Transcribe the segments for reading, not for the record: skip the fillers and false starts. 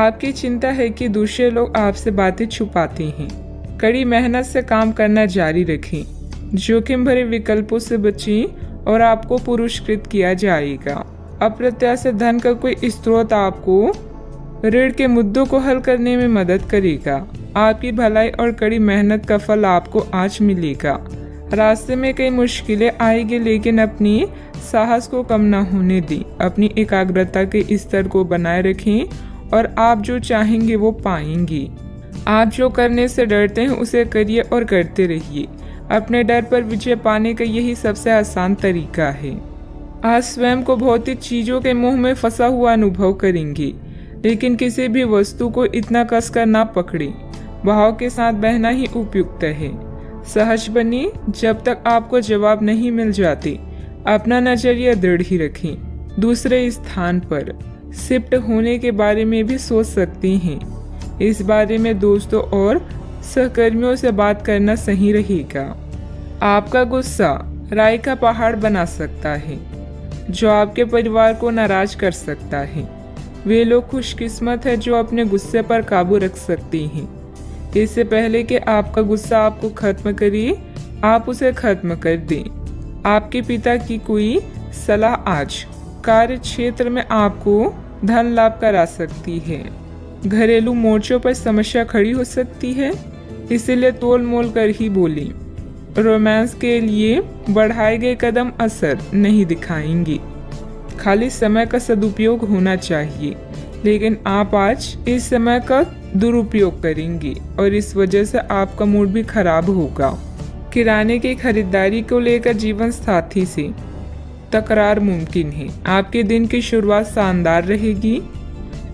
आपकी चिंता है कि दूसरे लोग आपसे बातें छुपाते हैं। कड़ी मेहनत से काम करना जारी रखें, जोखिम भरे विकल्पों से बचें और आपको पुरस्कृत किया जाएगा। अप्रत्याशित धन का कोई स्रोत आपको ऋण के मुद्दों को हल करने में मदद करेगा। आपकी भलाई और कड़ी मेहनत का फल आपको आज मिलेगा। रास्ते में कई मुश्किलें आएगी, लेकिन अपनी साहस को कम न होने दें। अपनी एकाग्रता के स्तर को बनाए रखें और आप जो चाहेंगे वो पाएंगे। आप जो करने से डरते हैं उसे करिए और करते रहिए। अपने डर पर विजय पाने का यही सबसे आसान तरीका है। आज स्वयं को भौतिक चीजों के मोह में फंसा हुआ अनुभव करेंगे, लेकिन किसी भी वस्तु को इतना कसकर ना पकड़ें। भाव के साथ बहना ही उपयुक्त है। सहज बनिए। जब तक आपको जवाब नहीं मिल जाते, अपना नजरिया दृढ़ ही रखें। दूसरे स्थान पर शिफ्ट होने के बारे में भी सोच सकते हैं। इस बारे में दोस्तों और सहकर्मियों से बात करना सही रहेगा। आपका गुस्सा राय का पहाड़ बना सकता है, जो आपके परिवार को नाराज कर सकता है। वे लोग खुशकिस्मत है जो अपने गुस्से पर काबू रख सकते हैं। इससे पहले कि आपका गुस्सा आपको खत्म करे, आप उसे खत्म कर दें। आपके पिता की कोई सलाह आज कार्य क्षेत्र में आपको धन लाभ करा सकती है। घरेलू मोर्चों पर समस्या खड़ी हो सकती है, इसलिए तोल मोल कर ही बोलें। रोमांस के लिए बढ़ाए गए कदम असर नहीं दिखाएंगे। खाली समय का सदुपयोग होना चाहिए, लेकिन आप आज इस समय का दुरुपयोग करेंगे और इस वजह से आपका मूड भी खराब होगा। किराने की खरीदारी को लेकर जीवन साथी से तकरार मुमकिन है। आपके दिन की शुरुआत शानदार रहेगी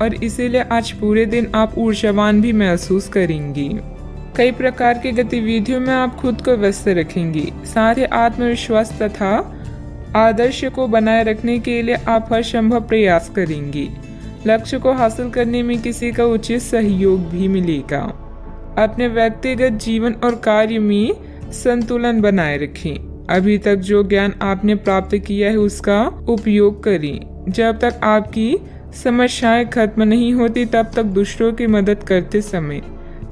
और इसीलिए आज पूरे दिन आप ऊर्जावान भी महसूस करेंगी। कई प्रकार की गतिविधियों में आप खुद को व्यस्त रखेंगे। साथ ही आत्मविश्वास तथा आदर्श को बनाए रखने के लिए आप हर संभव प्रयास करेंगे। लक्ष्य को हासिल करने में किसी का उचित सहयोग भी मिलेगा। अपने व्यक्तिगत जीवन और कार्य में संतुलन बनाए रखें। अभी तक जो ज्ञान आपने प्राप्त किया है उसका उपयोग करें। जब तक आपकी समस्याएं खत्म नहीं होती, तब तक दूसरों की मदद करते समय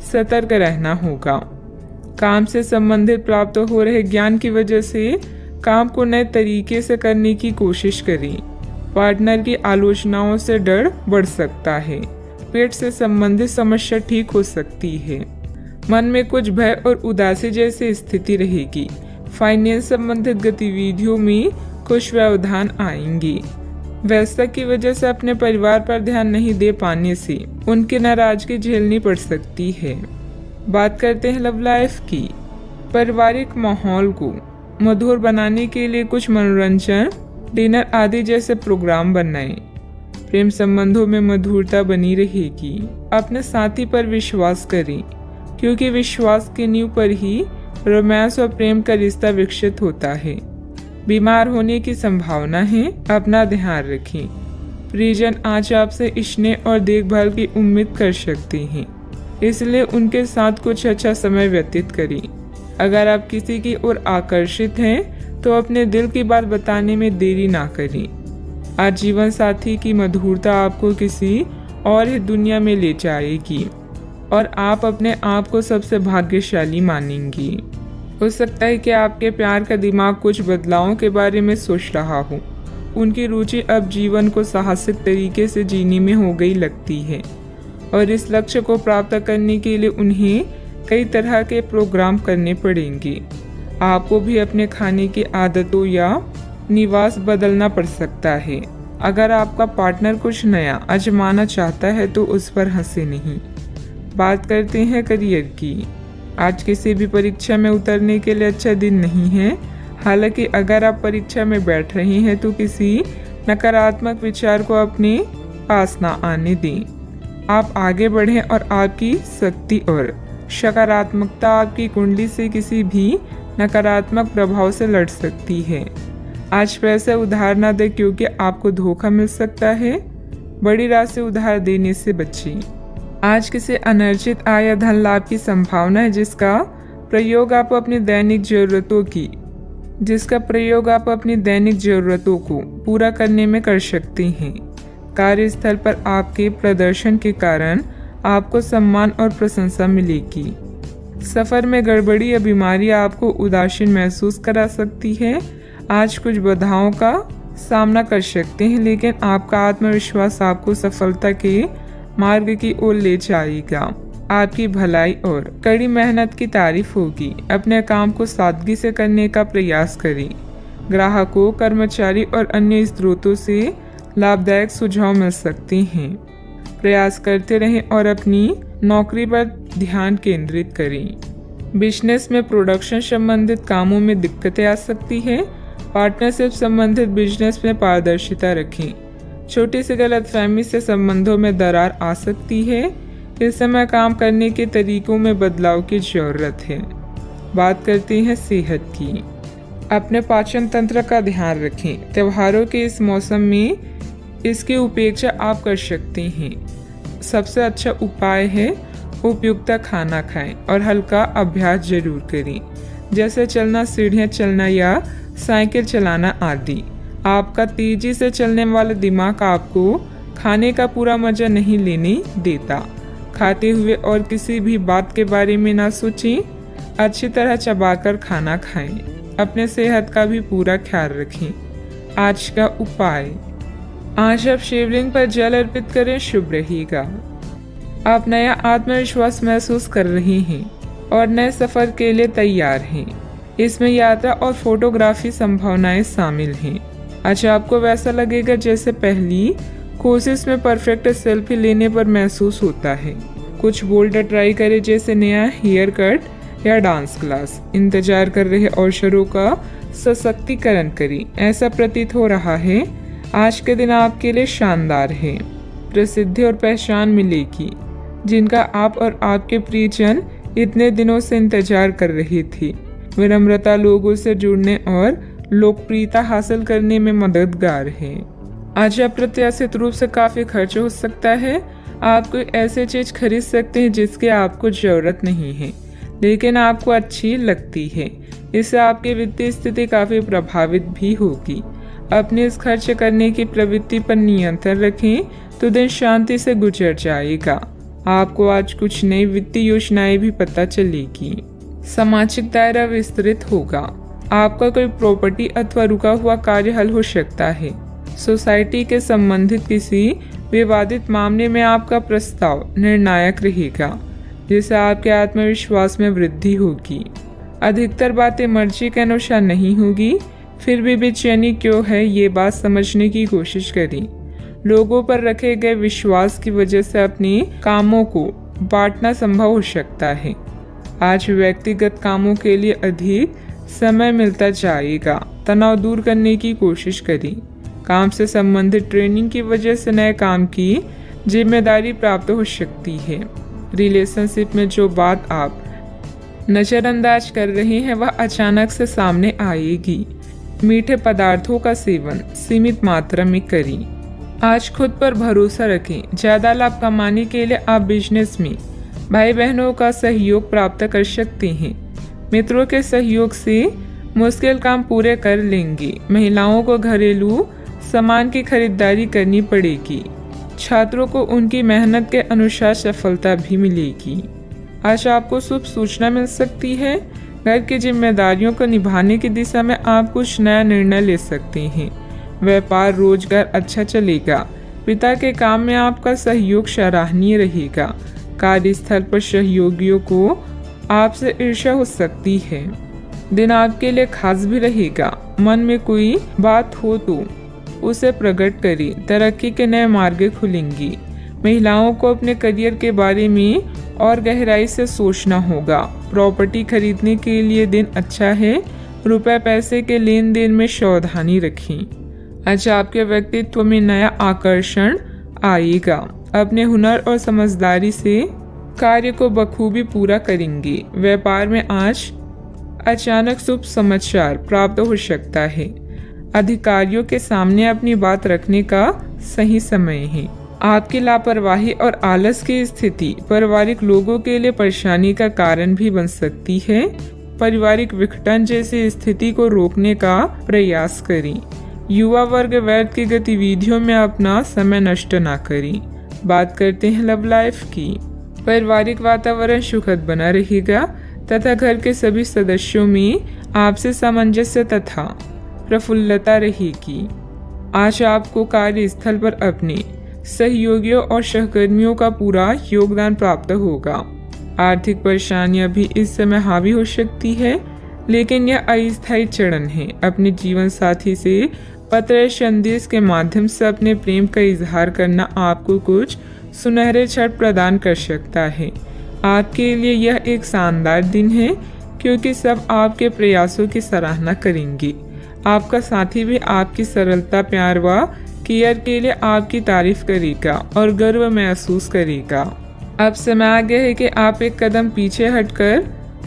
सतर्क रहना होगा। काम से संबंधित प्राप्त हो रहे ज्ञान की वजह से काम को नए तरीके से करने की कोशिश करें। पार्टनर की आलोचनाओं से डर बढ़ सकता है। पेट से संबंधित समस्या ठीक हो सकती है। मन में कुछ भय और उदासी जैसी स्थिति रहेगी। फाइनेंस संबंधित गतिविधियों में कुछ व्यवधान आएंगे। व्यस्तता की वजह से अपने परिवार पर ध्यान नहीं दे पाने से उनकी नाराजगी झेलनी पड़ सकती है। बात करते हैं लव लाइफ की। पारिवारिक माहौल को मधुर बनाने के लिए कुछ मनोरंजन, डिनर आदि जैसे प्रोग्राम बनाएं। प्रेम संबंधों में मधुरता बनी रहेगी। अपने साथी पर विश्वास करें, क्योंकि विश्वास की नींव पर ही रोमांस और प्रेम का रिश्ता विकसित होता है। बीमार होने की संभावना है, अपना ध्यान रखें। परिजन आज आपसे स्नेह और देखभाल की उम्मीद कर सकते हैं, इसलिए उनके साथ कुछ अच्छा समय व्यतीत करें। अगर आप किसी की ओर आकर्षित हैं तो अपने दिल की बात बताने में देरी ना करें। आज जीवन साथी की मधुरता आपको किसी और ही दुनिया में ले जाएगी और आप अपने आप को सबसे भाग्यशाली मानेंगी। हो सकता है कि आपके प्यार का दिमाग कुछ बदलावों के बारे में सोच रहा हो। उनकी रुचि अब जीवन को साहसिक तरीके से जीने में हो गई लगती है और इस लक्ष्य को प्राप्त करने के लिए उन्हें कई तरह के प्रोग्राम करने पड़ेंगे। आपको भी अपने खाने की आदतों या निवास बदलना पड़ सकता है। अगर आपका पार्टनर कुछ नया आजमाना चाहता है तो उस पर हंसे नहीं। बात करते हैं करियर की। आज किसी भी परीक्षा में उतरने के लिए अच्छा दिन नहीं है। हालांकि अगर आप परीक्षा में बैठ रहे हैं तो किसी नकारात्मक विचार को अपने पास ना आने दें। आप आगे बढ़ें और आपकी शक्ति और सकारात्मकता आपकी कुंडली से किसी भी नकारात्मक प्रभाव से लड़ सकती है। आज पैसे उधार ना दें, क्योंकि आपको धोखा मिल सकता है। बड़ी राशि उधार देने से बचें। आज किसी अनर्जित आय या धन लाभ की संभावना है, जिसका प्रयोग आप अपनी दैनिक जरूरतों को पूरा करने में कर सकते हैं। कार्यस्थल पर आपके प्रदर्शन के कारण आपको सम्मान और प्रशंसा मिलेगी। सफर में गड़बड़ी या बीमारी आपको उदासीन महसूस करा सकती है। आज कुछ बाधाओं का सामना कर सकते हैं, लेकिन आपका आत्मविश्वास आपको सफलता के मार्ग की ओर ले जाएगा। आपकी भलाई और कड़ी मेहनत की तारीफ होगी। अपने काम को सादगी से करने का प्रयास करें। ग्राहकों, कर्मचारी और अन्य स्रोतों से लाभदायक सुझाव मिल सकते हैं। प्रयास करते रहें और अपनी नौकरी पर ध्यान केंद्रित करें। बिजनेस में प्रोडक्शन संबंधित कामों में दिक्कतें आ सकती हैं। पार्टनरशिप संबंधित बिजनेस में पारदर्शिता रखें। छोटी सी गलतफहमी से संबंधों में दरार आ सकती है। इस समय काम करने के तरीकों में बदलाव की जरूरत है। बात करते हैं सेहत की। अपने पाचन तंत्र का ध्यान रखें। त्योहारों के इस मौसम में इसकी उपेक्षा आप कर सकते हैं। सबसे अच्छा उपाय है उपयुक्त खाना खाएं और हल्का अभ्यास जरूर करें, जैसे चलना, सीढ़ियाँ चलना या साइकिल चलाना आदि। आपका तेजी से चलने वाला दिमाग आपको खाने का पूरा मजा नहीं लेने देता। खाते हुए और किसी भी बात के बारे में ना सोचें। अच्छी तरह चबाकर खाना खाएं। अपने सेहत का भी पूरा ख्याल रखें। आज का उपाय, आज आप शिवलिंग पर जल अर्पित करें, शुभ रहेगा। आप नया आत्मविश्वास महसूस कर रहे हैं और नए सफर के लिए तैयार हैं। इसमें यात्रा और फोटोग्राफी संभावनाएं शामिल हैं। आज आपको वैसा लगेगा जैसे पहली कोशिश में परफेक्ट सेल्फी लेने पर महसूस होता है। कुछ बोल्ड ट्राई करें, जैसे नया हेयर कट या डांस क्लास। इंतजार कर रहे अवसरों का सशक्तिकरण करें। ऐसा प्रतीत हो रहा है आज के दिन आपके लिए शानदार है। प्रसिद्धि और पहचान मिलेगी, जिनका आप और आपके प्रियजन इतने दिनों से इंतजार कर रहे थे। विनम्रता लोगों से जुड़ने और लोकप्रियता हासिल करने में मददगार है। आज अप्रत्याशित रूप से काफी खर्च हो सकता है। आप कोई ऐसी चीज खरीद सकते हैं जिसकी आपको जरूरत नहीं है, लेकिन आपको अच्छी लगती है। इससे आपकी वित्तीय स्थिति काफी प्रभावित भी होगी। अपने इस खर्च करने की प्रवृत्ति पर नियंत्रण रखें तो दिन शांति से गुजर जाएगा। आपको आज कुछ नई वित्तीय योजनाएं भी पता चलेगी। सामाजिक दायरा विस्तृत होगा। आपका कोई प्रॉपर्टी अथवा रुका हुआ कार्य हल हो सकता है। सोसाइटी के संबंधित किसी विवादित मामले में आपका प्रस्ताव निर्णायक रहेगा, जिससे आपके आत्मविश्वास में वृद्धि होगी। अधिकतर बातें मर्जी के अनुसार नहीं होगी, फिर भी बेचैनी क्यों है, ये बात समझने की कोशिश करें। लोगों पर रखे गए विश्वास की वजह से अपने कामों को बांटना संभव हो सकता है। आज व्यक्तिगत कामों के लिए अधिक समय मिलता जाएगा। तनाव दूर करने की कोशिश करें। काम से संबंधित ट्रेनिंग की वजह से नए काम की जिम्मेदारी प्राप्त हो सकती है। रिलेशनशिप में जो बात आप नजरअंदाज कर रहे हैं वह अचानक से सामने आएगी। मीठे पदार्थों का सेवन सीमित मात्रा में करें। आज खुद पर भरोसा रखें। ज्यादा लाभ कमाने के लिए आप बिजनेस में भाई बहनों का सहयोग प्राप्त कर सकते हैं। मित्रों के सहयोग से मुश्किल काम पूरे कर लेंगे। महिलाओं को घरेलू सामान की खरीदारी करनी पड़ेगी। छात्रों को उनकी मेहनत के अनुसार सफलता भी मिलेगी। आज आपको शुभ सूचना मिल सकती है। घर की जिम्मेदारियों को निभाने की दिशा में आप कुछ नया निर्णय ले सकते हैं। व्यापार रोजगार अच्छा चलेगा। पिता के काम में आपका सहयोग सराहनीय रहेगा। कार्यस्थल पर सहयोगियों को आपसे ईर्ष्या हो सकती है। दिन आपके लिए खास भी रहेगा। मन में कोई बात हो तो उसे प्रकट करें। तरक्की के नए मार्ग खुलेंगे। महिलाओं को अपने करियर के बारे में और गहराई से सोचना होगा। प्रॉपर्टी खरीदने के लिए दिन अच्छा है। रुपए पैसे के लेन देन में सावधानी रखें। आज आपके व्यक्तित्व में नया आकर्षण आएगा। अपने हुनर और समझदारी से कार्य को बखूबी पूरा करेंगे। व्यापार में आज अचानक शुभ समाचार प्राप्त हो सकता है। अधिकारियों के सामने अपनी बात रखने का सही समय है। आपकी लापरवाही और आलस की स्थिति पारिवारिक लोगों के लिए परेशानी का कारण भी बन सकती है। पारिवारिक विघटन जैसी स्थिति को रोकने का प्रयास करें। युवा वर्ग व्यर्थ की गतिविधियों में अपना समय नष्ट ना करें। बात करते हैं लव लाइफ की। पारिवारिक वातावरण सुखद बना रहेगा तथा घर के सभी सदस्यों में आपसे सामंजस्य तथा प्रफुल्लता रहेगी। आज आपको कार्यस्थल पर अपने सहयोगियों और सहकर्मियों का पूरा योगदान प्राप्त होगा। आर्थिक परेशानियां भी इस समय हावी हो सकती है, लेकिन यह अस्थायी चरण है। अपने जीवन साथी से पत्र संदेश के माध्यम से अपने प्रेम का इजहार करना आपको कुछ सुनहरे क्षण प्रदान कर सकता है। आपके लिए यह एक शानदार दिन है, क्योंकि सब आपके प्रयासों की सराहना करेंगे। आपका साथी भी आपकी सरलता, प्यार व केयर के लिए आपकी तारीफ करेगा और गर्व महसूस करेगा। अब समय आ गया है कि आप एक कदम पीछे हटकर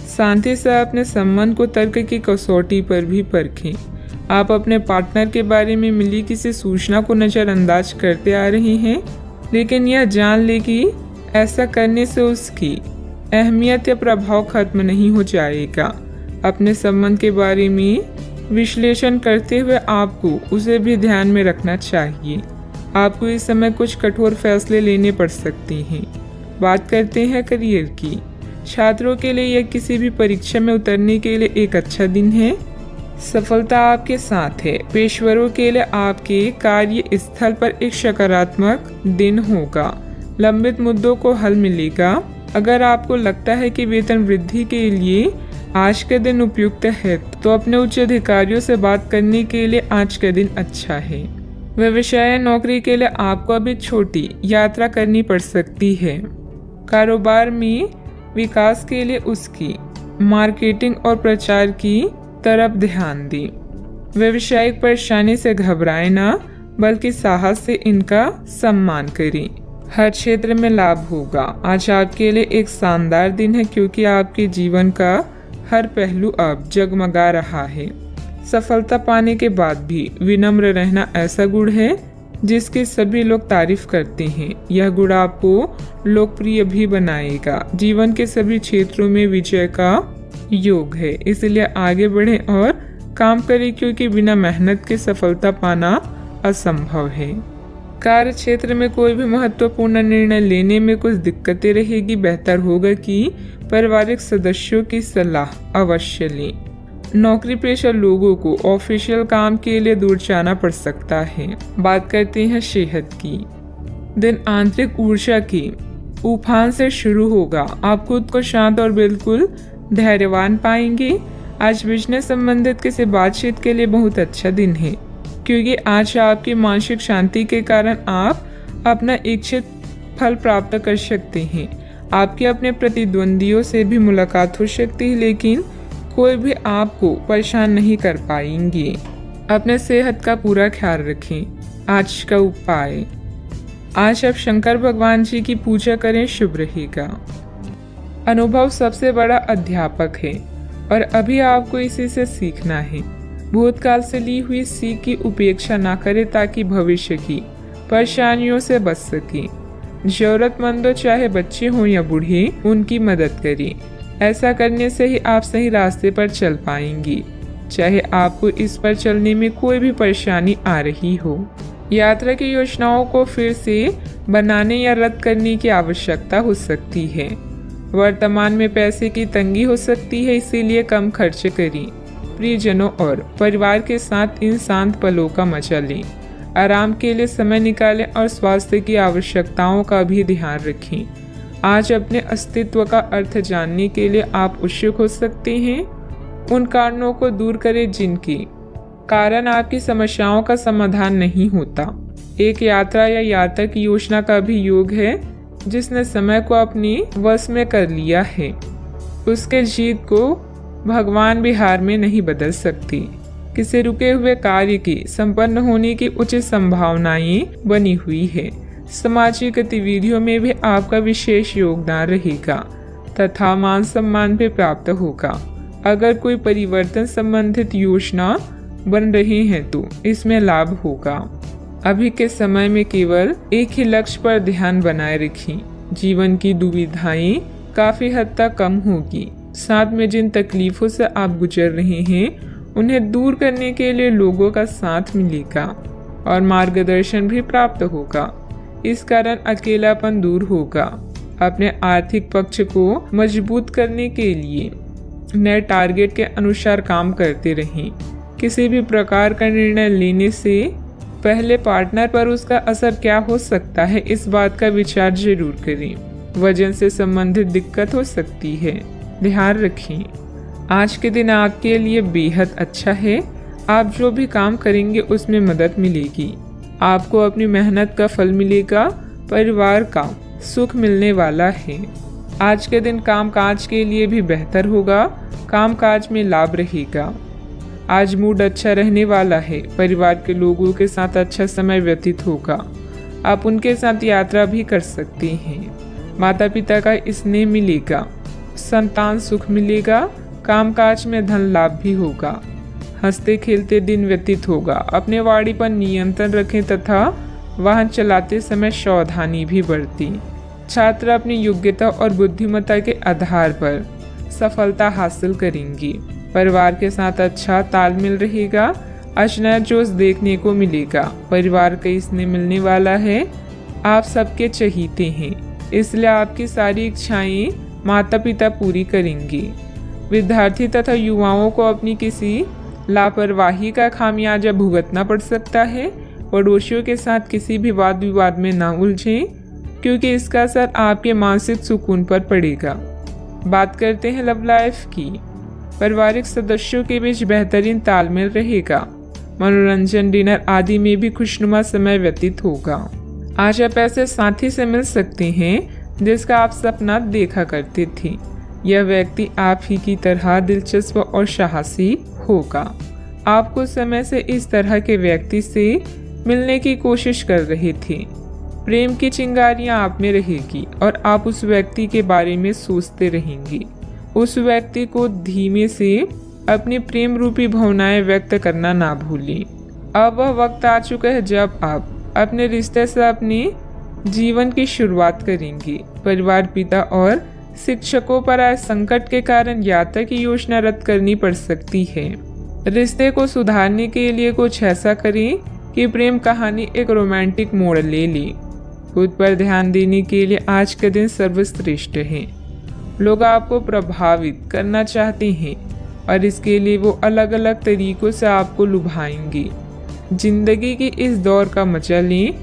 शांति से अपने संबंध को तर्क की कसौटी पर भी परखें। आप अपने पार्टनर के बारे में मिली किसी सूचना को नज़रअंदाज करते आ रहे हैं, लेकिन यह जान ले कि ऐसा करने से उसकी अहमियत या प्रभाव खत्म नहीं हो जाएगा। अपने संबंध के बारे में विश्लेषण करते हुए आपको उसे भी ध्यान में रखना चाहिए। आपको इस समय कुछ कठोर फैसले लेने पड़ सकते हैं। बात करते हैं करियर की। छात्रों के लिए यह किसी भी परीक्षा में उतरने के लिए एक अच्छा दिन है। सफलता आपके साथ है। पेशेवरों के लिए आपके कार्य स्थल पर एक सकारात्मक दिन होगा। लंबित मुद्दों को हल मिलेगा। अगर आपको लगता है कि वेतन वृद्धि के लिए आज का दिन उपयुक्त है, तो अपने उच्च अधिकारियों से बात करने के लिए आज का दिन अच्छा है। व्यवसाय या नौकरी के लिए आपको अभी छोटी यात्रा करनी पड़ सकती है। कारोबार में विकास के लिए उसकी मार्केटिंग और प्रचार की तरफ ध्यान दें। व्यावसायिक परेशानी से घबराएं ना, बल्कि साहस से इनका सम्मान करें। हर क्षेत्र में लाभ होगा। आज आपके लिए एक शानदार दिन है, क्योंकि आपके जीवन का हर पहलू अब जगमगा रहा है। सफलता पाने के बाद भी विनम्र रहना ऐसा गुण है जिसकी सभी लोग तारीफ करते हैं। यह गुण आपको लोकप्रिय भी बनाएगा। जीवन के सभी क्षेत्रों में विजय का योग है, इसलिए आगे बढ़ें और काम करें, क्योंकि बिना मेहनत के सफलता पाना असंभव है। कार्य क्षेत्र में कोई भी महत्वपूर्ण निर्णय लेने में कुछ दिक्कतें रहेगी। बेहतर होगा कि पारिवारिक सदस्यों की सलाह अवश्य लें। नौकरी पेशा लोगों को ऑफिशियल काम के लिए दूर जाना पड़ सकता है। बात करते हैं सेहत की। दिन आंतरिक ऊर्जा की उफान से शुरू होगा। आप खुद को शांत और बिल्कुल धैर्यवान पाएंगे। आज बिजनेस संबंधित किसी बातचीत के लिए बहुत अच्छा दिन है, क्योंकि आज आपकी मानसिक शांति के कारण आप अपना इच्छित फल प्राप्त कर सकते हैं। आपके अपने प्रतिद्वंदियों से भी मुलाकात हो सकती है, लेकिन कोई भी आपको परेशान नहीं कर पाएंगे। अपने सेहत का पूरा ख्याल रखें। आज का उपाय, आज आप शंकर भगवान जी की पूजा करें, शुभ रहेगा। अनुभव सबसे बड़ा अध्यापक है और अभी आपको इसी से सीखना है। भूतकाल से ली हुई सीख की उपेक्षा ना करें, ताकि भविष्य की परेशानियों से बच सके। जरूरतमंदों, चाहे बच्चे हों या बूढ़े, उनकी मदद करें। ऐसा करने से ही आप सही रास्ते पर चल पाएंगी, चाहे आपको इस पर चलने में कोई भी परेशानी आ रही हो। यात्रा की योजनाओं को फिर से बनाने या रद्द करने की आवश्यकता हो सकती है। वर्तमान में पैसे की तंगी हो सकती है, इसीलिए कम खर्च करें। प्रियजनों और परिवार के साथ इन शांत पलों का मजा लें। आराम के लिए समय निकालें और स्वास्थ्य की आवश्यकताओं का भी ध्यान रखें। आज अपने अस्तित्व का अर्थ जानने के लिए आप उत्सुक हो सकते हैं। उन कारणों को दूर करें जिनके कारण आपकी समस्याओं का समाधान नहीं होता। एक यात्रा या यात्रा की योजना का भी योग है, जिसने समय को अपने वश में कर लिया है। उसके जीत को भगवान भी हार में नहीं बदल सकती। किसी रुके हुए कार्य की संपन्न होने की उचित संभावनाएं बनी हुई है। सामाजिक गतिविधियों में भी आपका विशेष योगदान रहेगा तथा मान सम्मान भी प्राप्त होगा। अगर कोई परिवर्तन संबंधित योजना बन रही है तो इसमें लाभ होगा। अभी के समय में केवल एक ही लक्ष्य पर ध्यान बनाए रखें। जीवन की दुविधाएं काफी हद तक कम होगी। साथ में जिन तकलीफों से आप गुजर रहे हैं उन्हें दूर करने के लिए लोगों का साथ मिलेगा और मार्गदर्शन भी प्राप्त होगा। इस कारण अकेलापन दूर होगा। अपने आर्थिक पक्ष को मजबूत करने के लिए नए टारगेट के अनुसार काम करते रहें। किसी भी प्रकार का निर्णय लेने से पहले पार्टनर पर उसका असर क्या हो सकता है, इस बात का विचार जरूर करें। वजन से संबंधित दिक्कत हो सकती है, ध्यान रखें। आज के दिन आपके लिए बेहद अच्छा है। आप जो भी काम करेंगे उसमें मदद मिलेगी। आपको अपनी मेहनत का फल मिलेगा। परिवार का सुख मिलने वाला है। आज के दिन कामकाज के लिए भी बेहतर होगा। कामकाज में लाभ रहेगा। आज मूड अच्छा रहने वाला है। परिवार के लोगों के साथ अच्छा समय व्यतीत होगा। आप उनके साथ यात्रा भी कर सकते हैं। माता पिता का स्नेह मिलेगा। संतान सुख मिलेगा। कामकाज में धन लाभ भी होगा। हंसते खेलते दिन व्यतीत होगा। अपने वाणी पर नियंत्रण रखें तथा वाहन चलाते समय सावधानी भी बरतें। छात्र अपनी योग्यता और बुद्धिमत्ता के आधार पर सफलता हासिल करेंगे। परिवार के साथ अच्छा तालमेल रहेगा। आज नया जोश देखने को मिलेगा। परिवार का स्नेह मिलने वाला है। आप सबके चहीते हैं, इसलिए आपकी सारी इच्छाएं माता पिता पूरी करेंगे। विद्यार्थी तथा युवाओं को अपनी किसी लापरवाही का खामियाजा भुगतना पड़ सकता है। पड़ोसियों के साथ किसी भी वाद विवाद में न उलझें, क्योंकि इसका असर आपके मानसिक सुकून पर पड़ेगा। बात करते हैं लव लाइफ की। पारिवारिक सदस्यों के बीच बेहतरीन तालमेल रहेगा। मनोरंजन, डिनर आदि में भी खुशनुमा समय व्यतीत होगा। आज आप ऐसे साथी से मिल सकते हैं जिसका आप सपना देखा करते थे। यह व्यक्ति आप ही की तरह दिलचस्प और साहसी होगा। आप कुछ समय से इस तरह के व्यक्ति से मिलने की कोशिश कर रहे थे। प्रेम की चिंगारियां आप में रहेगी और आप उस व्यक्ति के बारे में सोचते रहेंगे। उस व्यक्ति को धीमे से अपनी प्रेम रूपी भावनाएं व्यक्त करना ना भूलें। अब वह वक्त आ चुका है जब आप अपने रिश्ते से अपने जीवन की शुरुआत करेंगे। परिवार, पिता और शिक्षकों पर आए संकट के कारण यात्रा की योजना रद्द करनी पड़ सकती है। रिश्ते को सुधारने के लिए कुछ ऐसा करें कि प्रेम कहानी एक रोमांटिक मोड़ ले ले। खुद पर ध्यान देने के लिए आज का दिन सर्वश्रेष्ठ है। लोग आपको प्रभावित करना चाहते हैं और इसके लिए वो अलग अलग तरीकों से आपको लुभाएंगे। जिंदगी की इस दौर का मजा लें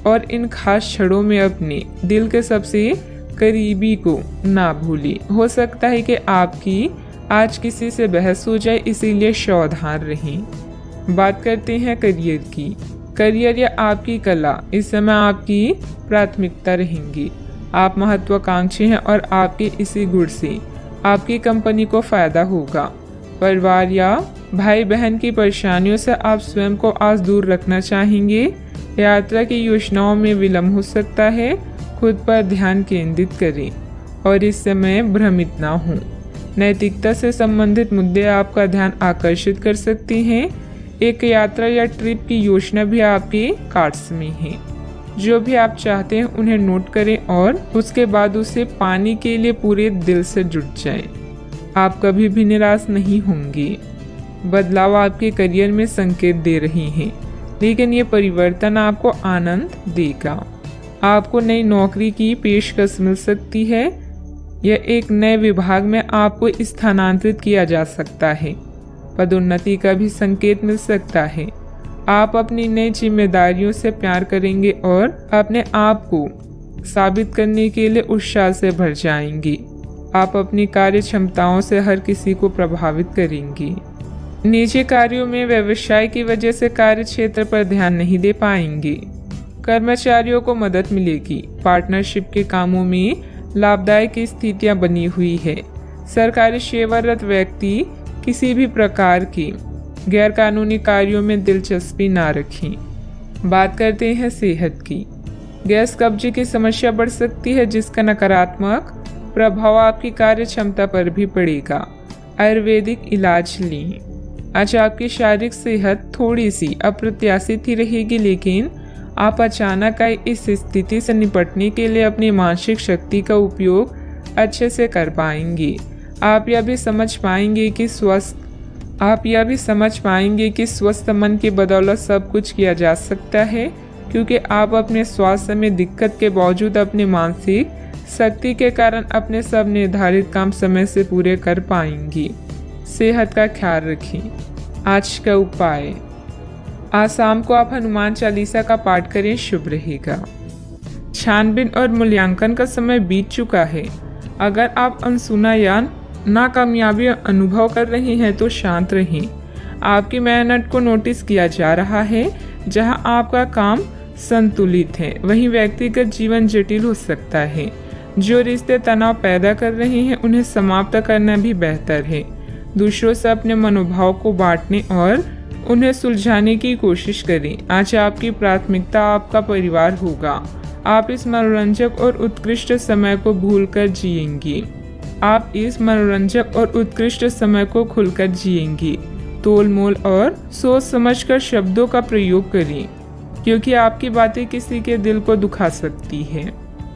और इन खास क्षणों में अपने दिल के सबसे करीबी को ना भूलें। हो सकता है कि आपकी आज किसी से बहस हो जाए, इसीलिए सावधान रहें। बात करते हैं करियर की। करियर या आपकी कला इस समय आपकी प्राथमिकता रहेंगी। आप महत्वाकांक्षी हैं और आपके इसी गुण से आपकी कंपनी को फायदा होगा। परिवार या भाई बहन की परेशानियों से आप स्वयं को आज दूर रखना चाहेंगे। यात्रा की योजनाओं में विलंब हो सकता है। खुद पर ध्यान केंद्रित करें और इस समय भ्रमित ना हों। नैतिकता से संबंधित मुद्दे आपका ध्यान आकर्षित कर सकते हैं। एक यात्रा या ट्रिप की योजना भी आपके कार्ड्स में है। जो भी आप चाहते हैं उन्हें नोट करें और उसके बाद उसे पाने के लिए पूरे दिल से जुट जाएं। आप कभी भी निराश नहीं होंगे। बदलाव आपके करियर में संकेत दे रहे हैं, लेकिन ये परिवर्तन आपको आनंद देगा। आपको नई नौकरी की पेशकश मिल सकती है। यह एक नए विभाग में आपको स्थानांतरित किया जा सकता है। पदोन्नति का भी संकेत मिल सकता है। आप अपनी नई जिम्मेदारियों से प्यार करेंगे और अपने आप को साबित करने के लिए उत्साह से भर जाएंगे। आप अपनी कार्य क्षमताओं से हर किसी को प्रभावित करेंगे। निजी कार्यों में व्यवसाय की वजह से कार्य क्षेत्र पर ध्यान नहीं दे पाएंगे। कर्मचारियों को मदद मिलेगी। पार्टनरशिप के कामों में लाभदायक स्थितियां बनी हुई है। सरकारी सेवारत व्यक्ति किसी भी प्रकार के गैरकानूनी कार्यों में दिलचस्पी ना रखें। बात करते हैं सेहत की। गैस कब्जे की समस्या बढ़ सकती है, जिसका नकारात्मक प्रभाव आपकी कार्य क्षमता पर भी पड़ेगा। आयुर्वेदिक इलाज लें। आज आपकी शारीरिक सेहत थोड़ी सी अप्रत्याशित ही रहेगी, लेकिन आप अचानक आई इस स्थिति से निपटने के लिए अपनी मानसिक शक्ति का उपयोग अच्छे से कर पाएंगे। आप यह भी समझ पाएंगे कि स्वस्थ आप यह भी समझ पाएंगे कि स्वस्थ मन की बदौलत सब कुछ किया जा सकता है, क्योंकि आप अपने स्वास्थ्य में दिक्कत के बावजूद अपनी मानसिक शक्ति के कारण अपने सब निर्धारित काम समय से पूरे कर पाएंगी। सेहत का ख्याल रखें। आज का उपाय, आज शाम को आप हनुमान चालीसा का पाठ करें, शुभ रहेगा। छानबीन और मूल्यांकन का समय बीत चुका है। अगर आप अनसुना या नाकामयाबी अनुभव कर रहे हैं तो शांत रहें। आपकी मेहनत को नोटिस किया जा रहा है। जहां आपका काम संतुलित है, वहीं व्यक्तिगत जीवन जटिल हो सकता है। जो रिश्ते तनाव पैदा कर रहे हैं, उन्हें समाप्त करना भी बेहतर है। दूसरों से अपने मनोभाव को बांटने और उन्हें सुलझाने की कोशिश करें। आज आपकी प्राथमिकता आपका परिवार होगा। आप इस मनोरंजक और उत्कृष्ट समय को भूलकर जिएंगी। आप इस मनोरंजक और उत्कृष्ट समय को खुलकर जिएंगी। तोल मोल और सोच समझकर शब्दों का प्रयोग करें, क्योंकि आपकी बातें किसी के दिल को दुखा सकती है।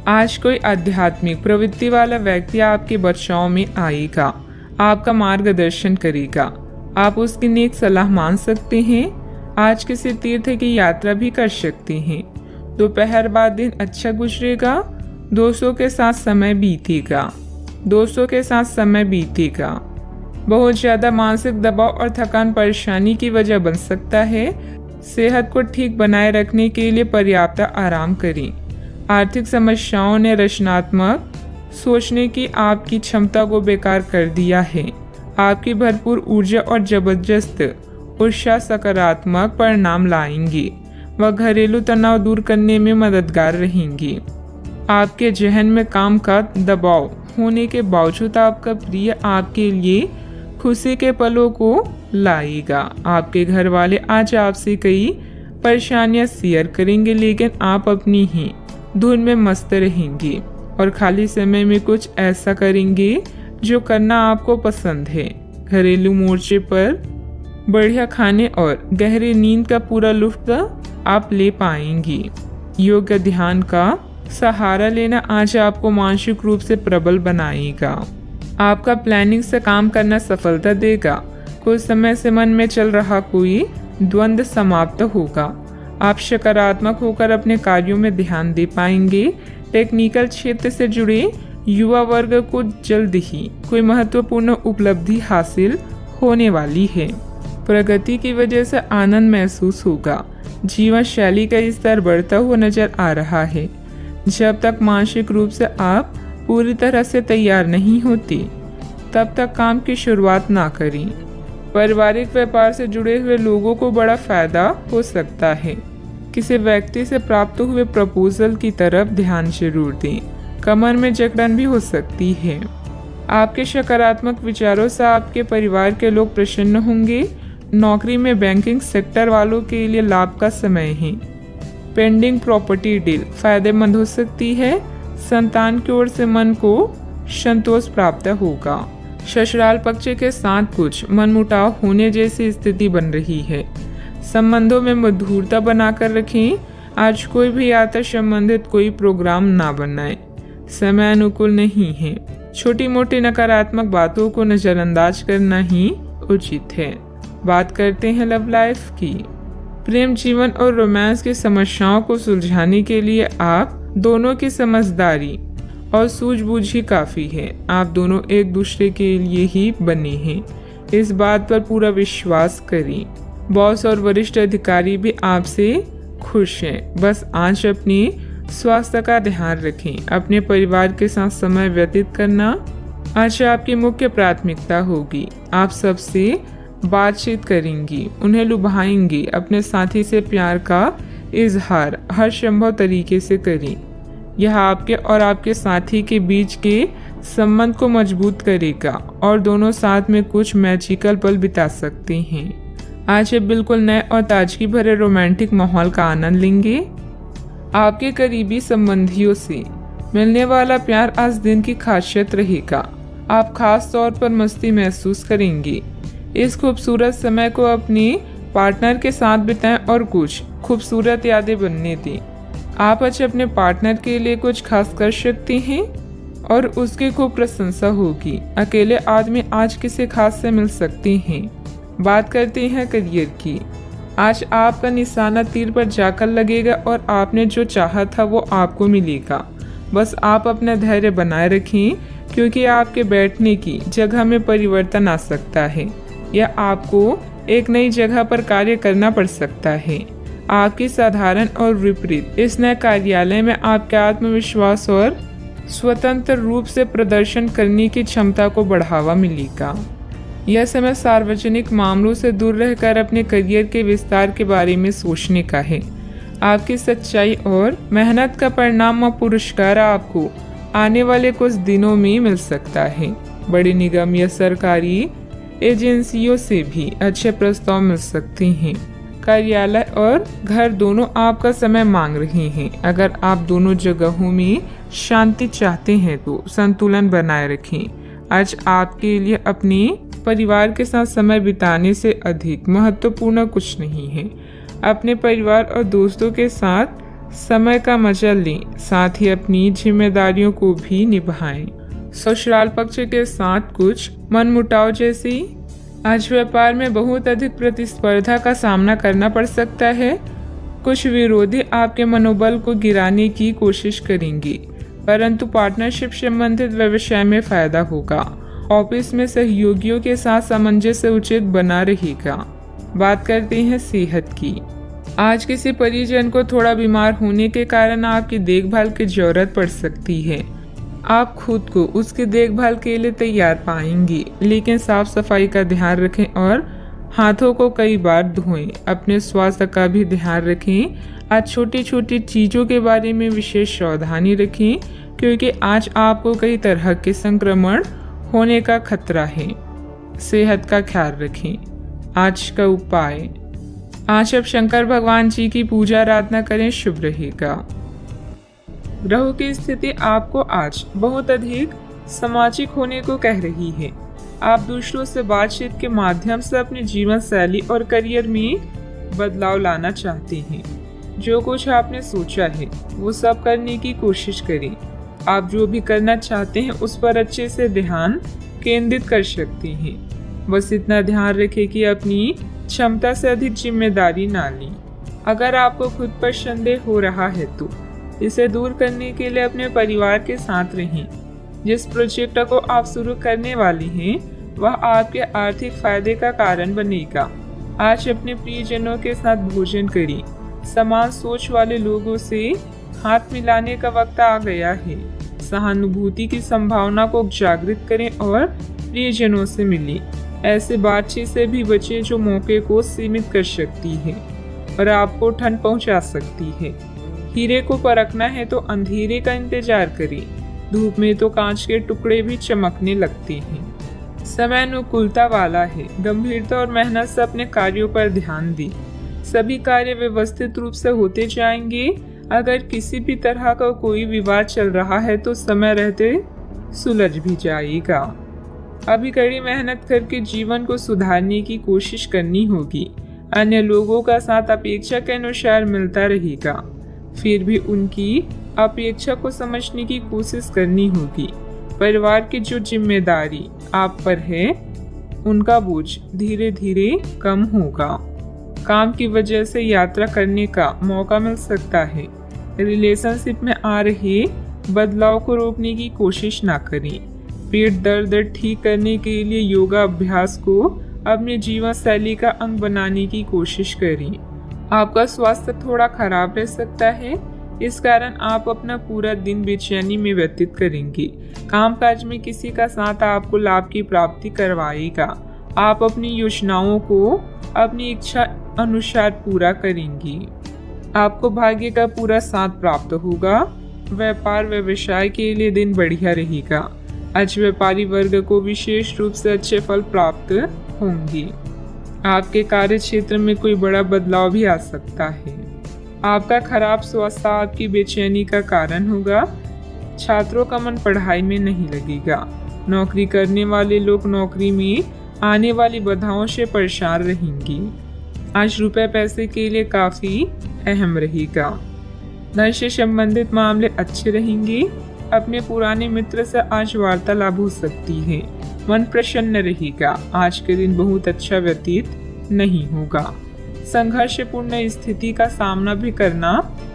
आज कोई आध्यात्मिक प्रवृत्ति वाला व्यक्ति आपके बचाव में आएगा, आपका मार्गदर्शन करेगा। आप उसकी नेक सलाह मान सकते हैं। आज किसी तीर्थ की यात्रा भी कर सकते हैं। दोपहर बाद दिन अच्छा गुजरेगा। दोस्तों के साथ समय बीतेगा। बहुत ज्यादा मानसिक दबाव और थकान परेशानी की वजह बन सकता है। सेहत को ठीक बनाए रखने के लिए पर्याप्त आराम करें। आर्थिक समस्याओं ने रचनात्मक सोचने की आपकी क्षमता को बेकार कर दिया है। आपकी भरपूर ऊर्जा और जबरदस्त उत्साह सकारात्मक परिणाम लाएंगी। वह घरेलू तनाव दूर करने में मददगार रहेंगी। आपके जहन में काम का दबाव होने के बावजूद आपका प्रिय आपके लिए खुशी के पलों को लाएगा। आपके घर वाले आज आपसे कई परेशानियां शेयर करेंगे, लेकिन आप अपनी ही धुन में मस्त रहेंगे और खाली समय में कुछ ऐसा करेंगे जो करना आपको पसंद है। घरेलू मोर्चे पर बढ़िया खाने और गहरी नींद का पूरा लुत्फ आप ले पाएंगी। योग ध्यान का सहारा लेना आज आपको मानसिक रूप से प्रबल बनाएगा। आपका प्लानिंग से काम करना सफलता देगा। कुछ समय से मन में चल रहा कोई द्वंद्व समाप्त होगा। आप सकारात्मक होकर अपने कार्यों में ध्यान दे पाएंगे। टेक्निकल क्षेत्र से जुड़े युवा वर्ग को जल्द ही कोई महत्वपूर्ण उपलब्धि हासिल होने वाली है। प्रगति की वजह से आनंद महसूस होगा। जीवन शैली का स्तर बढ़ता हुआ नजर आ रहा है। जब तक मानसिक रूप से आप पूरी तरह से तैयार नहीं होती, तब तक काम की शुरुआत ना करें। पारिवारिक व्यापार से जुड़े हुए लोगों को बड़ा फायदा हो सकता है। किसी व्यक्ति से प्राप्त हुए प्रपोजल की तरफ ध्यान जरूर दें। कमर में जकड़न भी हो सकती है। आपके सकारात्मक विचारों से आपके परिवार के लोग प्रसन्न होंगे। नौकरी में बैंकिंग सेक्टर वालों के लिए लाभ का समय है। पेंडिंग प्रॉपर्टी डील फायदेमंद हो सकती है। संतान की ओर से मन को संतोष प्राप्त होगा। ससुराल पक्ष के साथ कुछ मनमुटाव होने जैसी स्थिति बन रही है। संबंधों में मधुरता बनाकर रखें। आज कोई भी यात्रा संबंधित कोई प्रोग्राम ना बनाएं। समय अनुकूल नहीं है। छोटी मोटी नकारात्मक बातों को नजरअंदाज करना ही उचित है। बात करते हैं लव लाइफ की। प्रेम जीवन और रोमांस की समस्याओं को सुलझाने के लिए आप दोनों की समझदारी और सूझबूझ ही काफी है। आप दोनों एक दूसरे के लिए ही बने हैं। इस बात पर पूरा विश्वास करें। बॉस और वरिष्ठ अधिकारी भी आपसे खुश हैं। बस आज अपने स्वास्थ्य का ध्यान रखें। अपने परिवार के साथ समय व्यतीत करना आज आपकी मुख्य प्राथमिकता होगी। आप सबसे बातचीत करेंगी, उन्हें लुभाएंगी। अपने साथी से प्यार का इजहार हर संभव तरीके से करें। यह आपके और आपके साथी के बीच के संबंध को मजबूत करेगा और दोनों साथ में कुछ मैजिकल पल बिता सकते हैं। आज ये बिल्कुल नए और ताजगी भरे रोमांटिक माहौल का आनंद लेंगे। आपके करीबी संबंधियों से मिलने वाला प्यार आज दिन की खासियत रहेगा। आप खास तौर पर मस्ती महसूस करेंगे। इस खूबसूरत समय को अपने पार्टनर के साथ बिताएं और कुछ खूबसूरत यादें बनने दें। आप आज अपने पार्टनर के लिए कुछ खास कर सकते हैं और उसकी खूब प्रशंसा होगी। अकेले आदमी आज किसी खास से मिल सकते हैं। बात करते हैं करियर की। आज आपका निशाना तीर पर जाकर लगेगा और आपने जो चाहा था वो आपको मिलेगा। बस आप अपना धैर्य बनाए रखें, क्योंकि आपके बैठने की जगह में परिवर्तन आ सकता है या आपको एक नई जगह पर कार्य करना पड़ सकता है। आपकी साधारण और विपरीत इस नए कार्यालय में आपके आत्मविश्वास और स्वतंत्र रूप से प्रदर्शन करने की क्षमता को बढ़ावा मिलेगा। यह समय सार्वजनिक मामलों से दूर रहकर अपने करियर के विस्तार के बारे में सोचने का है। आपकी सच्चाई और मेहनत का परिणाम व पुरस्कार आपको आने वाले कुछ दिनों में मिल सकता है। बड़ी निगम या सरकारी एजेंसियों से भी अच्छे प्रस्ताव मिल सकते हैं। कार्यालय और घर दोनों आपका समय मांग रहे हैं। अगर आप दोनों जगहों में शांति चाहते हैं तो संतुलन बनाए रखें। आज आपके लिए अपने परिवार के साथ समय बिताने से अधिक महत्वपूर्ण कुछ नहीं है। अपने परिवार और दोस्तों के साथ समय का मजा लें, साथ ही अपनी जिम्मेदारियों को भी निभाएं। ससुराल पक्ष के साथ कुछ मनमुटाव जैसी आज व्यापार में बहुत अधिक प्रतिस्पर्धा का सामना करना पड़ सकता है। कुछ विरोधी आपके मनोबल को गिराने की कोशिश करेंगे, परंतु पार्टनरशिप संबंधित व्यवसाय में फायदा होगा। ऑफिस में सहयोगियों के साथ सामंजस्य उचित बना रहेगा। बात करते हैं सेहत की। आज किसी परिजन को थोड़ा बीमार होने के कारण आपकी देखभाल की जरूरत पड़ सकती है। आप खुद को उसकी देखभाल के लिए तैयार पाएंगे, लेकिन साफ सफाई का ध्यान रखें और हाथों को कई बार धोएं। अपने स्वास्थ्य का भी ध्यान रखें। आज छोटी छोटी चीज़ों के बारे में विशेष सावधानी रखें, क्योंकि आज आपको कई तरह के संक्रमण होने का खतरा है। सेहत का ख्याल रखें। आज का उपाय, आज अब शंकर भगवान जी की पूजा आराधना करें, शुभ रहेगा। ग्रहों की स्थिति आपको आज बहुत अधिक सामाजिक होने को कह रही है। आप दूसरों से बातचीत के माध्यम से अपनी जीवन शैली और करियर में बदलाव लाना चाहते हैं। जो कुछ आपने सोचा है वो सब करने की कोशिश करें। आप जो भी करना चाहते हैं उस पर अच्छे से ध्यान केंद्रित कर सकते हैं। बस इतना ध्यान रखें कि अपनी क्षमता से अधिक जिम्मेदारी ना लें। अगर आपको खुद पर संदेह हो रहा है तो इसे दूर करने के लिए अपने परिवार के साथ रहें। जिस प्रोजेक्ट को आप शुरू करने वाले हैं वह आपके आर्थिक फायदे का कारण बनेगा। आज अपने प्रियजनों के साथ भोजन करें। समान सोच वाले लोगों से हाथ मिलाने का वक्त आ गया है। सहानुभूति की संभावना को जागृत करें और प्रियजनों से मिलें। ऐसे बातचीत से भी बचें जो मौके को सीमित कर सकती है और आपको ठंड पहुंचा सकती है। हीरे को परखना है तो अंधेरे का इंतजार करें। धूप में तो कांच के टुकड़े भी चमकने लगते हैं। समय अनुकूलता वाला है। गंभीरता और मेहनत से अपने कार्यों पर ध्यान दें। सभी कार्य व्यवस्थित रूप से होते जाएंगे। अगर किसी भी तरह का कोई विवाद चल रहा है तो समय रहते सुलझ भी जाएगा। अभी कड़ी मेहनत करके जीवन को सुधारने की कोशिश करनी होगी। अन्य लोगों का साथ अपेक्षा के अनुसार मिलता रहेगा, फिर भी उनकी अपेक्षा को समझने की कोशिश करनी होगी। परिवार की जो जिम्मेदारी आप पर है उनका बोझ धीरे धीरे कम होगा। काम की वजह से यात्रा करने का मौका मिल सकता है। रिलेशनशिप में आ रहे बदलाव को रोकने की कोशिश ना करें। पेट दर्द ठीक करने के लिए योगा अभ्यास को अपने जीवन शैली का अंग बनाने की कोशिश करें। आपका स्वास्थ्य थोड़ा खराब रह सकता है, इस कारण आप अपना पूरा दिन बेचैनी में व्यतीत करेंगे। कामकाज में किसी का साथ आपको लाभ की प्राप्ति करवाएगा। आप अपनी योजनाओं को अपनी इच्छा अनुसार पूरा करेंगे। आपको भाग्य का पूरा साथ प्राप्त होगा। व्यापार व्यवसाय के लिए दिन बढ़िया रहेगा। आज व्यापारी वर्ग को विशेष रूप से अच्छे फल प्राप्त होंगे। आपके कार्य क्षेत्र में कोई बड़ा बदलाव भी आ सकता है। आपका खराब स्वास्थ्य आपकी बेचैनी का कारण होगा। छात्रों का मन पढ़ाई में नहीं लगेगा। नौकरी करने वाले लोग नौकरी में आने वाली बाधाओं से परेशान रहेंगे। आज रुपए पैसे के लिए काफी अहम रहेगा। धन से संबंधित मामले अच्छे रहेंगे। अपने पुराने मित्र से आज वार्तालाप हो सकती है। मन प्रसन्न रहेगा। आज के दिन बहुत अच्छा व्यतीत नहीं होगा। संघर्षपूर्ण स्थिति का सामना भी करना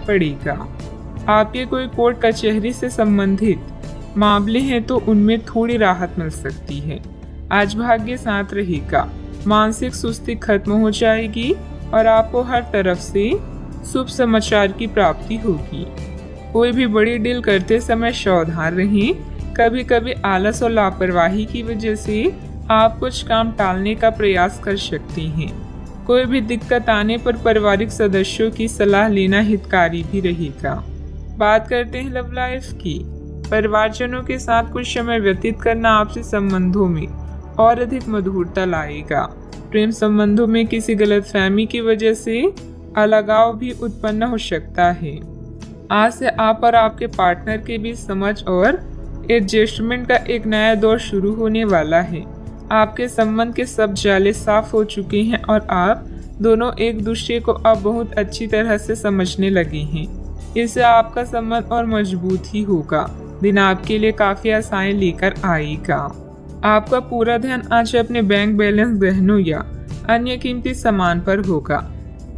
पड़ेगा। आपके कोई कोर्ट कचहरी से संबंधित मामले हैं तो उनमें थोड़ी राहत मिल सकती है। आज भाग्य साथ रहेगा। मानसिक सुस्ती खत्म हो जाएगी और आपको हर तरफ से शुभ समाचार की प्राप्ति होगी। कोई भी बड़ी डील करते समय सावधान रहें। कभी कभी आलस और लापरवाही की वजह से आप कुछ काम टालने का प्रयास कर सकते हैं। कोई भी दिक्कत आने पर पारिवारिक सदस्यों की सलाह लेना हितकारी भी रहेगा। बात करते हैं लव लाइफ की। परिवारजनों के साथ कुछ समय व्यतीत करना आपसी संबंधों में और अधिक मधुरता लाएगा। प्रेम संबंधों में किसी गलतफहमी की वजह से अलगाव भी उत्पन्न हो सकता है। आज से आप और आपके पार्टनर के बीच समझ और एडजस्टमेंट का एक नया दौर शुरू होने वाला है। आपके संबंध के सब जाले साफ हो चुके हैं और आप दोनों एक दूसरे को अब बहुत अच्छी तरह से समझने लगे हैं। इससे आपका संबंध और मजबूत ही होगा। दिन आपके लिए काफी आशाएं लेकर आएगा। आपका पूरा ध्यान आज अपने बैंक बैलेंस, गहनों या अन्य कीमती सामान पर होगा।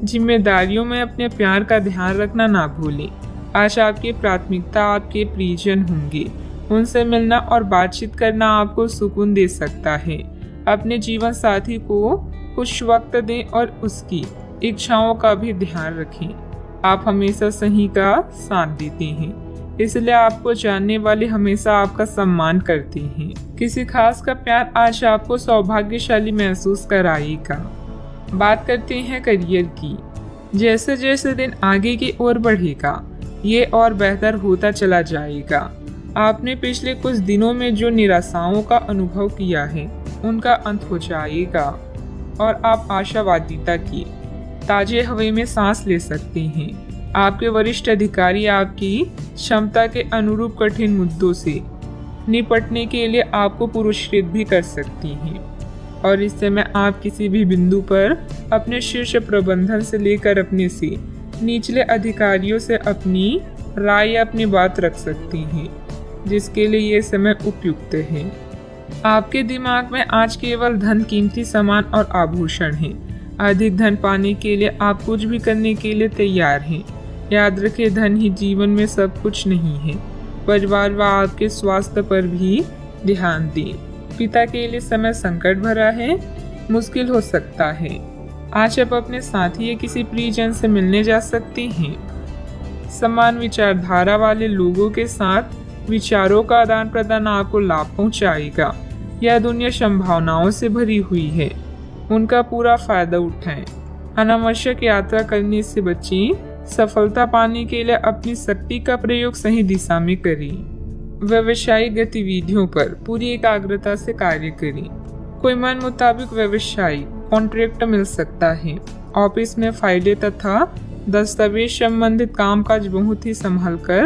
जिम्मेदारियों में अपने प्यार का ध्यान रखना ना भूलें। आज आपकी प्राथमिकता आपके प्रियजन होंगे। उनसे मिलना और बातचीत करना आपको सुकून दे सकता है। अपने जीवन साथी को कुछ वक्त दें और उसकी इच्छाओं का भी ध्यान रखें। आप हमेशा सही का साथ देते हैं, इसलिए आपको जानने वाले हमेशा आपका सम्मान करते हैं। किसी खास का प्यार आज आपको सौभाग्यशाली महसूस कराएगा। बात करते हैं करियर की। जैसे जैसे दिन आगे की ओर बढ़ेगा, ये और बेहतर होता चला जाएगा। आपने पिछले कुछ दिनों में जो निराशाओं का अनुभव किया है, उनका अंत हो जाएगा और आप आशावादिता की ताजे हवा में सांस ले सकते हैं। आपके वरिष्ठ अधिकारी आपकी क्षमता के अनुरूप कठिन मुद्दों से निपटने के लिए आपको पुरस्कृत भी कर सकती हैं और इस समय आप किसी भी बिंदु पर अपने शीर्ष प्रबंधन से लेकर अपने से निचले अधिकारियों से अपनी राय या अपनी बात रख सकती हैं, जिसके लिए ये समय उपयुक्त है। आपके दिमाग में आज केवल धन, कीमती सामान और आभूषण हैं। अधिक धन पाने के लिए आप कुछ भी करने के लिए तैयार हैं। याद रखें, धन ही जीवन में सब कुछ नहीं है। परिवार व आपके स्वास्थ्य पर भी ध्यान दें। पिता के लिए समय संकट भरा है, मुश्किल हो सकता है। आज आप अपने साथी या किसी प्रियजन से मिलने जा सकते हैं। समान विचारधारा वाले लोगों के साथ विचारों का आदान प्रदान आपको लाभ पहुंचाएगा। यह दुनिया संभावनाओं से भरी हुई है, उनका पूरा फायदा उठाएं। अनावश्यक यात्रा करने से बचें। सफलता पाने के लिए अपनी शक्ति का प्रयोग सही दिशा में करें। व्यावसायिक गतिविधियों पर पूरी एकाग्रता से कार्य करें। कोई मन मुताबिक व्यवसायिक कॉन्ट्रैक्ट मिल सकता है। ऑफिस में फाइलें तथा दस्तावेज संबंधित कामकाज बहुत ही संभाल कर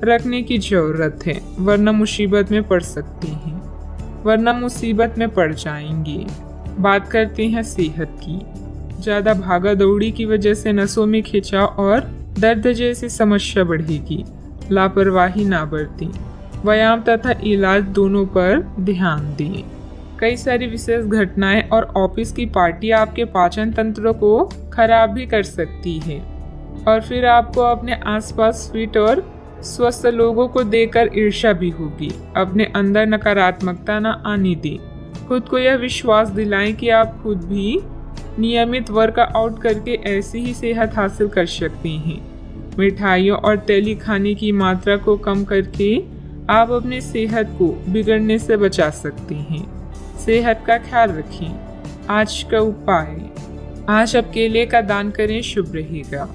रखने की जरूरत है, वरना मुसीबत में पड़ जाएंगे। बात करते हैं सेहत की। ज्यादा भागा दौड़ी की वजह से नसों में खिंचाव और दर्द जैसी समस्या बढ़ेगी। लापरवाही ना बरतें। व्यायाम तथा इलाज दोनों पर ध्यान दें। कई सारी विशेष घटनाएं और ऑफिस की पार्टी आपके पाचन तंत्र को खराब भी कर सकती है और फिर आपको अपने आसपास फिट और स्वस्थ लोगों को देखकर ईर्ष्या भी होगी। अपने अंदर नकारात्मकता न आने दें। खुद को यह विश्वास दिलाएं कि आप खुद भी नियमित वर्कआउट करके ऐसी ही सेहत हासिल कर सकते हैं। मिठाइयों और तेली खाने की मात्रा को कम करके आप अपनी सेहत को बिगड़ने से बचा सकते हैं। सेहत का ख्याल रखें। आज का उपाय, आज आप केले का दान करें, शुभ रहेगा।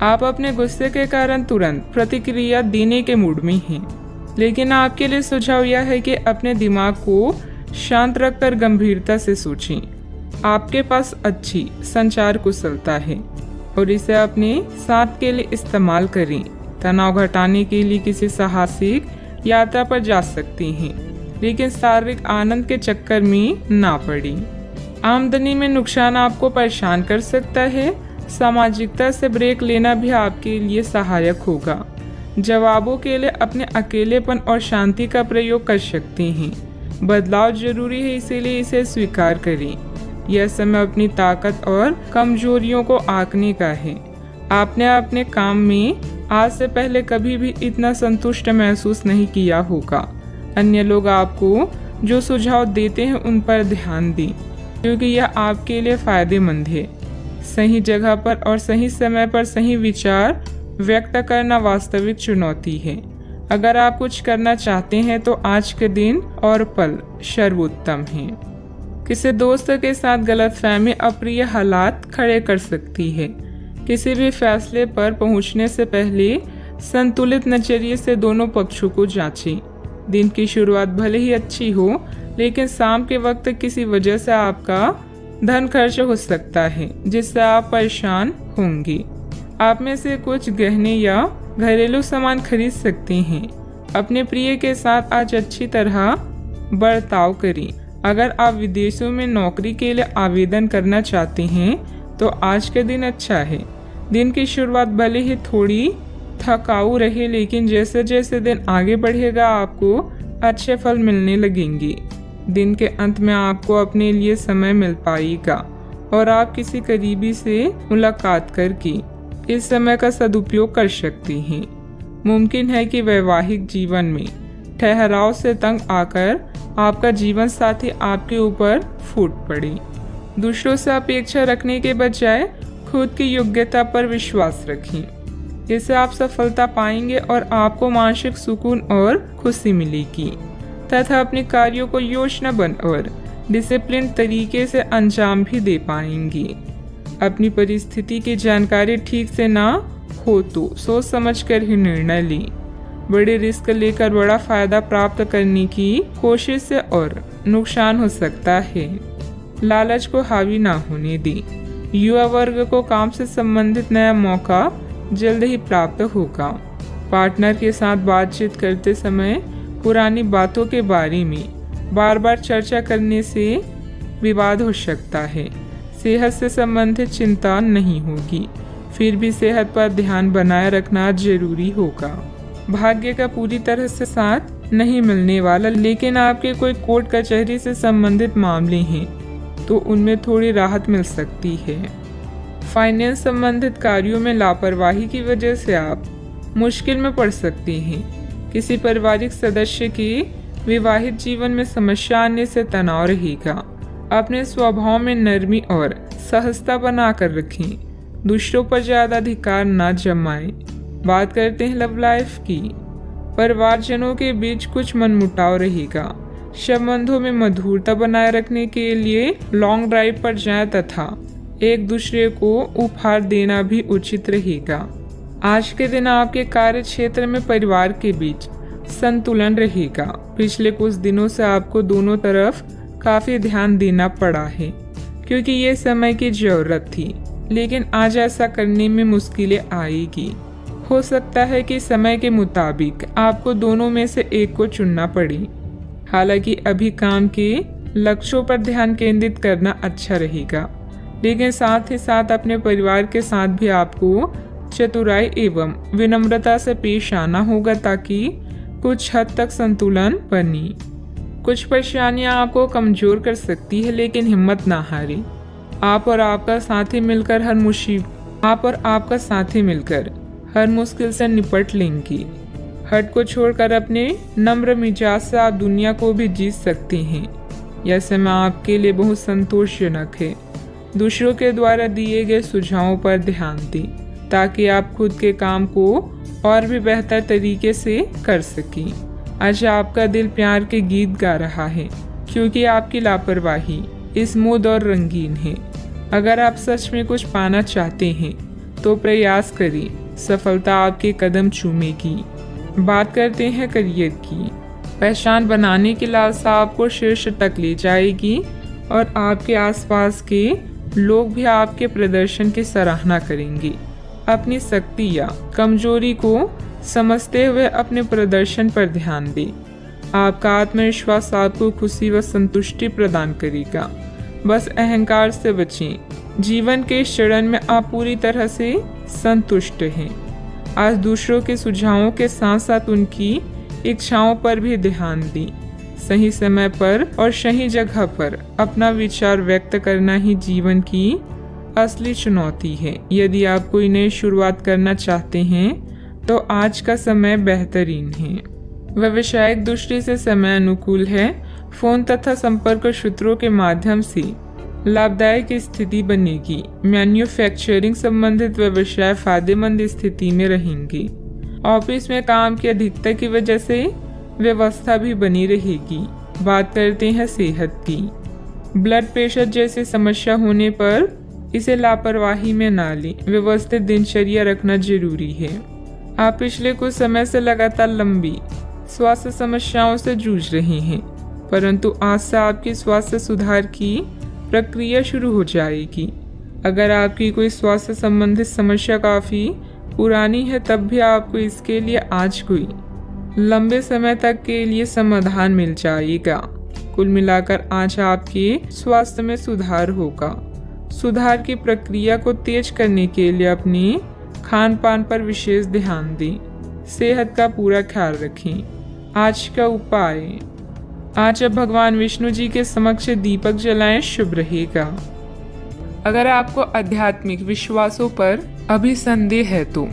आप अपने गुस्से के कारण तुरंत प्रतिक्रिया देने के मूड में हैं, लेकिन आपके लिए सुझाव यह है कि अपने दिमाग को शांत रखकर गंभीरता से सोचें। आपके पास अच्छी संचार कुशलता है और इसे अपने साथ के लिए इस्तेमाल करें। तनाव घटाने के लिए किसी साहसिक यात्रा पर जा सकते हैं, लेकिन शारीरिक आनंद के चक्कर में ना पड़ें। आमदनी में नुकसान आपको परेशान कर सकता है। सामाजिकता से ब्रेक लेना भी आपके लिए सहायक होगा। जवाबों के लिए अपने अकेलेपन और शांति का प्रयोग कर सकते हैं। बदलाव जरूरी है, इसीलिए इसे स्वीकार करें। यह समय अपनी ताकत और कमजोरियों को आंकने का है। आपने अपने काम में आज से पहले कभी भी इतना संतुष्ट महसूस नहीं किया होगा। अन्य लोग आपको जो सुझाव देते हैं उन पर ध्यान दें, क्योंकि यह आपके लिए फायदेमंद है। सही जगह पर और सही समय पर सही विचार व्यक्त करना वास्तविक चुनौती है। अगर आप कुछ करना चाहते हैं तो आज के दिन और पल सर्वोत्तम है। किसी दोस्त के साथ गलतफहमी अप्रिय हालात खड़े कर सकती है। किसी भी फैसले पर पहुंचने से पहले संतुलित नजरिए से दोनों पक्षों को जांचें। दिन की शुरुआत भले ही अच्छी हो, लेकिन शाम के वक्त किसी वजह से आपका धन खर्च हो सकता है, जिससे आप परेशान होंगे। आप में से कुछ गहने या घरेलू सामान खरीद सकते हैं। अपने प्रिय के साथ आज अच्छी तरह बर्ताव करें। अगर आप विदेशों में नौकरी के लिए आवेदन करना चाहते हैं तो आज का दिन अच्छा है। दिन की शुरुआत भले ही थोड़ी थकाऊ रहे, लेकिन जैसे जैसे दिन आगे बढ़ेगा आपको अच्छे फल मिलने लगेंगे। दिन के अंत में आपको अपने लिए समय मिल पाएगा और आप किसी करीबी से मुलाकात करके इस समय का सदुपयोग कर सकते हैं। मुमकिन है कि वैवाहिक जीवन में ठहराव से तंग आकर आपका जीवन साथी आपके ऊपर फूट पड़े। दूसरों से अपेक्षा रखने के बजाय खुद की योग्यता पर विश्वास रखें। इससे आप सफलता पाएंगे और आपको मानसिक सुकून और खुशी मिलेगी तथा अपने कार्यों को योजनाबद्ध और डिसिप्लिन तरीके से अंजाम भी दे पाएंगे। अपनी परिस्थिति की जानकारी ठीक से ना हो तो सोच समझकर ही निर्णय लें। बड़े रिस्क लेकर बड़ा फायदा प्राप्त करने की कोशिश से और नुकसान हो सकता है। लालच को हावी ना होने दें। युवा वर्ग को काम से संबंधित नया मौका जल्द ही प्राप्त होगा। पार्टनर के साथ बातचीत करते समय पुरानी बातों के बारे में बार बार चर्चा करने से विवाद हो सकता है। सेहत से संबंधित चिंता नहीं होगी, फिर भी सेहत पर ध्यान बनाए रखना जरूरी होगा। भाग्य का पूरी तरह से साथ नहीं मिलने वाला, लेकिन आपके कोई कोर्ट कचहरी से संबंधित मामले हैं तो उनमें थोड़ी राहत मिल सकती है। फाइनेंस संबंधित कार्यों में लापरवाही की वजह से आप मुश्किल में पड़ सकते हैं। किसी पारिवारिक सदस्य के विवाहित जीवन में समस्या आने से तनाव रहेगा। अपने स्वभाव में नरमी और सहजता बनाकर रखें। दूसरों पर ज्यादा अधिकार न जमाएं। बात करते हैं लव लाइफ की। परिवारजनों के बीच कुछ मनमुटाव रहेगा। संबंधों में मधुरता बनाए रखने के लिए लॉन्ग ड्राइव पर जाएं तथा एक दूसरे को उपहार देना भी उचित रहेगा। आज के दिन आपके कार्य क्षेत्र में परिवार के बीच संतुलन रहेगा। पिछले कुछ दिनों से आपको दोनों तरफ काफी ध्यान देना पड़ा है, क्योंकि ये समय की जरूरत थी, लेकिन आज ऐसा करने में मुश्किलें आएगी। हो सकता है कि समय के मुताबिक आपको दोनों में से एक को चुनना पड़े। हालांकि अभी काम के लक्ष्यों पर ध्यान केंद्रित करना अच्छा रहेगा, लेकिन साथ ही साथ अपने परिवार के साथ भी आपको चतुराई एवं विनम्रता से पेश आना होगा ताकि कुछ हद तक संतुलन बने। कुछ परेशानियां आपको कमजोर कर सकती है, लेकिन हिम्मत ना हारें। आप और आपका साथी मिलकर हर मुश्किल से निपट लेंगी। हट को छोड़कर अपने नम्र मिजाज से आप दुनिया को भी जीत सकते हैं। यह समय आपके लिए बहुत संतोषजनक है। दूसरों के द्वारा दिए गए सुझावों पर ध्यान दें ताकि आप खुद के काम को और भी बेहतर तरीके से कर सकें। आज आपका दिल प्यार के गीत गा रहा है, क्योंकि आपकी लापरवाही स्मूद और रंगीन है। अगर आप सच में कुछ पाना चाहते हैं तो प्रयास करें, सफलता आपके कदम चूमेगी। बात करते हैं करियर की। पहचान बनाने की लालसा आपको शीर्ष तक ले जाएगी और आपके आसपास के लोग भी आपके प्रदर्शन की सराहना करेंगे। अपनी शक्ति या कमजोरी को समझते हुए अपने प्रदर्शन पर ध्यान दें। आपका आत्मविश्वास आपको खुशी व संतुष्टि प्रदान करेगा। बस अहंकार से बचें। जीवन के इस चरण में आप पूरी तरह से संतुष्ट हैं। आज दूसरों के सुझावों के साथ साथ उनकी इच्छाओं पर भी ध्यान दें। सही समय पर और सही जगह पर अपना विचार व्यक्त करना ही जीवन की असली चुनौती है। यदि आप कोई नई शुरुआत करना चाहते हैं तो आज का समय बेहतरीन है। व्यावसायिक दृष्टि से समय अनुकूल है। फोन तथा संपर्क सूत्रों के माध्यम से लाभदायक स्थिति बनेगी। मैन्युफैक्चरिंग संबंधित व्यवसाय फायदेमंद स्थिति में रहेंगे। ऑफिस में काम की अधिकता की वजह से व्यवस्था भी बनी रहेगी। बात करते हैं सेहत की। ब्लड प्रेशर जैसी समस्या होने पर इसे लापरवाही में ना लें। व्यवस्थित दिनचर्या रखना जरूरी है। आप पिछले कुछ समय से लगातार लंबी स्वास्थ्य समस्याओं से जूझ रहे हैं, परंतु आज से आपकी स्वास्थ्य सुधार की प्रक्रिया शुरू हो जाएगी। अगर आपकी कोई स्वास्थ्य संबंधित समस्या काफी पुरानी है तब भी आपको इसके लिए आज कोई लंबे समय तक के लिए समाधान मिल जाएगा। कुल मिलाकर आज आपके स्वास्थ्य में सुधार होगा। सुधार की प्रक्रिया को तेज करने के लिए अपने खान पान पर विशेष ध्यान दें। सेहत का पूरा ख्याल रखें। आज का उपाय, आज आप भगवान विष्णु जी के समक्ष दीपक जलाएं, शुभ रहेगा। अगर आपको आध्यात्मिक विश्वासों पर अभी संदेह है तो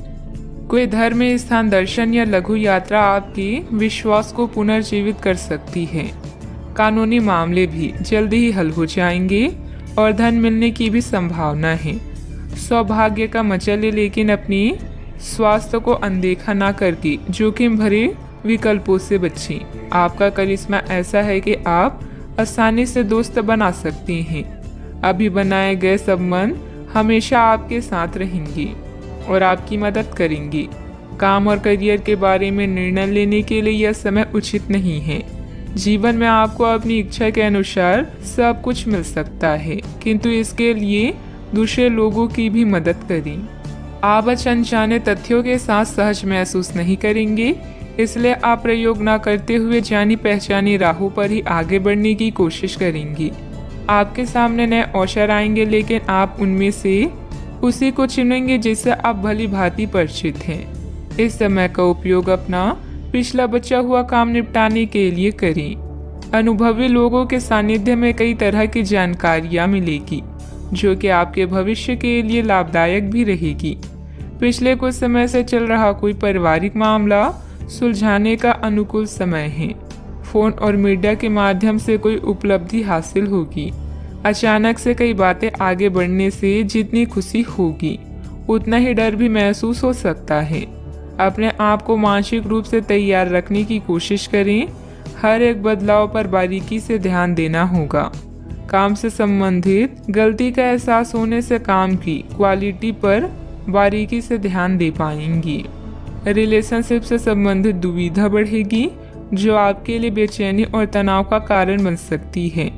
कोई धर्म स्थान दर्शन या लघु यात्रा आपके विश्वास को पुनर्जीवित कर सकती है। कानूनी मामले भी जल्दी ही हल हो जाएंगे और धन मिलने की भी संभावना है। सौभाग्य का मजा ले, लेकिन अपनी स्वास्थ्य को अनदेखा ना करके जोखिम भरे विकल्पों से बचें। आपका करिश्मा ऐसा है कि आप आसानी से दोस्त बना सकते हैं। अभी बनाए गए संबंध हमेशा आपके साथ रहेंगे और आपकी मदद करेंगे। काम और करियर के बारे में निर्णय लेने के लिए यह समय उचित नहीं है। जीवन में आपको अपनी इच्छा के अनुसार सब कुछ मिल सकता है, किंतु इसके लिए दूसरे लोगों की भी मदद करें। आप अनजाने तथ्यों के साथ सहज महसूस नहीं करेंगे, इसलिए आप प्रयोग न करते हुए जानी पहचानी राहों पर ही आगे बढ़ने की कोशिश करेंगे। आपके सामने नए अवसर आएंगे, लेकिन आप उनमें से उसी को चुनेंगे जिससे आप भली भांति परिचित हैं। इस समय का उपयोग अपना पिछला बचा हुआ काम निपटाने के लिए करें। अनुभवी लोगों के सानिध्य में कई तरह की जानकारियां मिलेगी जो कि आपके भविष्य के लिए लाभदायक भी रहेगी। पिछले कुछ समय से चल रहा कोई पारिवारिक मामला सुलझाने का अनुकूल समय है। फोन और मीडिया के माध्यम से कोई उपलब्धि हासिल होगी। अचानक से कई बातें आगे बढ़ने से जितनी खुशी होगी उतना ही डर भी महसूस हो सकता है। अपने आप को मानसिक रूप से तैयार रखने की कोशिश करें। हर एक बदलाव पर बारीकी से ध्यान देना होगा। काम से संबंधित गलती का एहसास होने से काम की क्वालिटी पर बारीकी से ध्यान दे पाएंगी। रिलेशनशिप से संबंधित दुविधा बढ़ेगी जो आपके लिए बेचैनी और तनाव का कारण बन सकती है।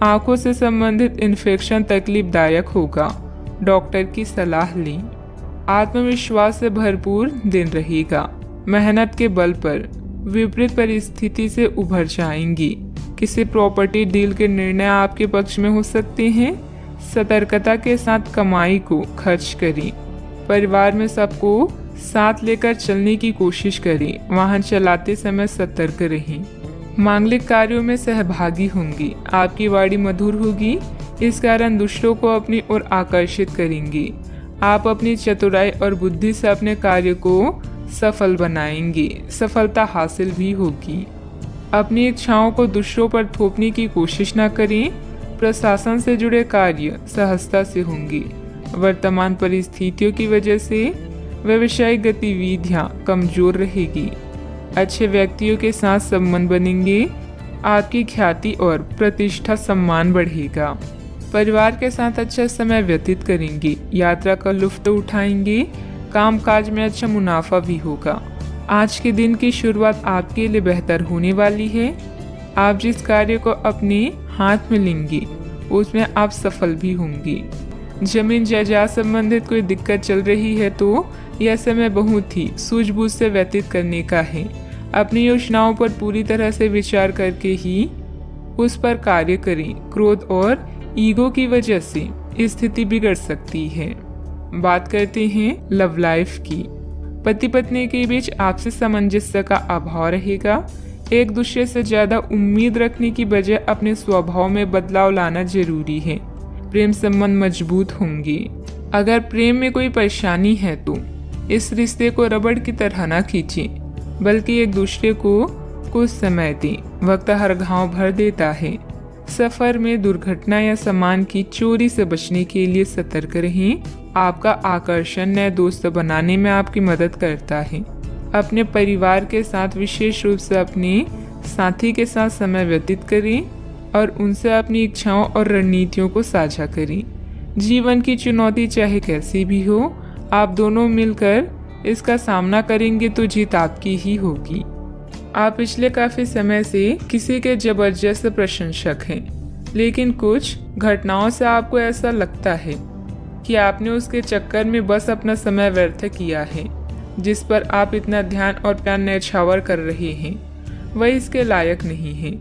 आंखों से संबंधित इन्फेक्शन तकलीफदायक होगा। डॉक्टर की सलाह लें। आत्मविश्वास से भरपूर दिन रहेगा। मेहनत के बल पर विपरीत परिस्थिति से उभर जाएंगी। किसी प्रॉपर्टी डील के निर्णय आपके पक्ष में हो सकते हैं। सतर्कता के साथ कमाई को खर्च करें। परिवार में सबको साथ लेकर चलने की कोशिश करें। वाहन चलाते समय सतर्क रहें। मांगलिक कार्यों में सहभागी होंगी। आपकी वाणी मधुर होगी, इस कारण दूसरों को अपनी ओर आकर्षित करेंगे। आप अपनी चतुराई और बुद्धि से अपने कार्य को सफल बनाएंगे। सफलता हासिल भी होगी। अपनी इच्छाओं को दूसरों पर थोपने की कोशिश न करें। प्रशासन से जुड़े कार्य सहजता से होंगे। वर्तमान परिस्थितियों की वजह से व्यवसायिक गतिविधियां कमजोर रहेगी। अच्छे व्यक्तियों के साथ संबंध बनेंगे। आपकी ख्याति और प्रतिष्ठा सम्मान बढ़ेगा। परिवार के साथ अच्छा समय व्यतीत करेंगे। यात्रा का लुत्फ उठाएंगे। कामकाज में अच्छा मुनाफा भी होगा। आज के दिन की शुरुआत आपके लिए बेहतर होने वाली है। आप जिस कार्य को अपने हाथ में लेंगे उसमें आप सफल भी होंगे। जमीन जायदाद संबंधित कोई दिक्कत चल रही है तो यह समय बहुत ही सूझबूझ से व्यतीत करने का है। अपनी योजनाओं पर पूरी तरह से विचार करके ही उस पर कार्य करें। क्रोध और ईगो की वजह से स्थिति बिगड़ सकती है। बात करते हैं लव लाइफ की। पति पत्नी के बीच आपसी सामंजस्य का अभाव रहेगा। एक दूसरे से ज्यादा उम्मीद रखने की बजाय अपने स्वभाव में बदलाव लाना जरूरी है। प्रेम संबंध मजबूत होंगे। अगर प्रेम में कोई परेशानी है तो इस रिश्ते को रबड़ की तरह ना खींचें, बल्कि एक दूसरे को कुछ समय दें। वक्त हर घाव भर देता है। सफर में दुर्घटना या सामान की चोरी से बचने के लिए सतर्क रहें। आपका आकर्षण नए दोस्त बनाने में आपकी मदद करता है। अपने परिवार के साथ विशेष रूप से अपने साथी के साथ समय व्यतीत करें और उनसे अपनी इच्छाओं और रणनीतियों को साझा करें। जीवन की चुनौती चाहे कैसी भी हो, आप दोनों मिलकर इसका सामना करेंगे तो जीत आपकी ही होगी। आप पिछले काफी समय से किसी के जबरदस्त प्रशंसक हैं, लेकिन कुछ घटनाओं से आपको ऐसा लगता है कि आपने उसके चक्कर में बस अपना समय व्यर्थ किया है। जिस पर आप इतना ध्यान और प्यार न्यौछावर कर रहे हैं, वह इसके लायक नहीं है।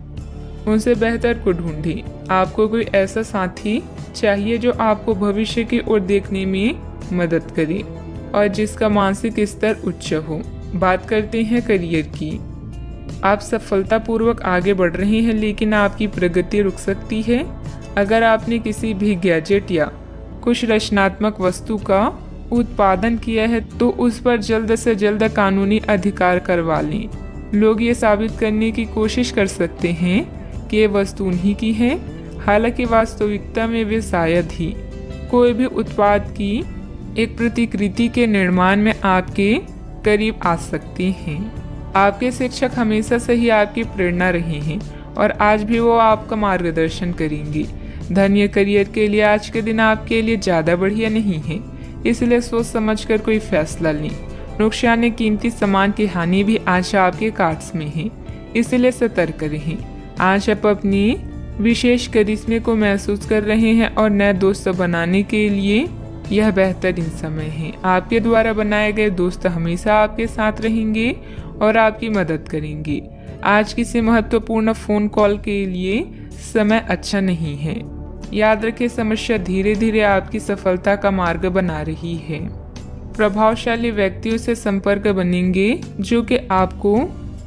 उनसे बेहतर को ढूंढें। आपको कोई ऐसा साथी चाहिए जो आपको भविष्य की ओर देखने में मदद करे और जिसका मानसिक स्तर उच्च हो। बात करते हैं करियर की। आप सफलतापूर्वक आगे बढ़ रहे हैं, लेकिन आपकी प्रगति रुक सकती है। अगर आपने किसी भी गैजेट या कुछ रचनात्मक वस्तु का उत्पादन किया है तो उस पर जल्द से जल्द कानूनी अधिकार करवा लें। लोग ये साबित करने की कोशिश कर सकते हैं कि ये वस्तु उन्हीं की है, हालांकि वास्तविकता में वे शायद ही। कोई भी उत्पाद की एक प्रतिकृति के निर्माण में आपके करीब आ सकते हैं। आपके शिक्षक हमेशा से ही आपकी प्रेरणा रहे हैं और आज भी वो आपका मार्गदर्शन करेंगे। धन या करियर के लिए आज के दिन आपके लिए ज़्यादा बढ़िया नहीं है, इसलिए सोच समझकर कोई फैसला लें। नुकसान कीमती सामान की हानि भी आज आपके कार्ड्स में है, इसलिए सतर्क रहें। आज आप अपनी विशेष करिश्मे को महसूस कर रहे हैं और नए दोस्त बनाने के लिए यह बेहतरीन समय है। आपके द्वारा बनाए गए दोस्त हमेशा आपके साथ रहेंगे और आपकी मदद करेंगे। आज किसी महत्वपूर्ण फोन कॉल के लिए समय अच्छा नहीं है। याद रखें, समस्या धीरे धीरे आपकी सफलता का मार्ग बना रही है। प्रभावशाली व्यक्तियों से संपर्क बनेंगे जो कि आपको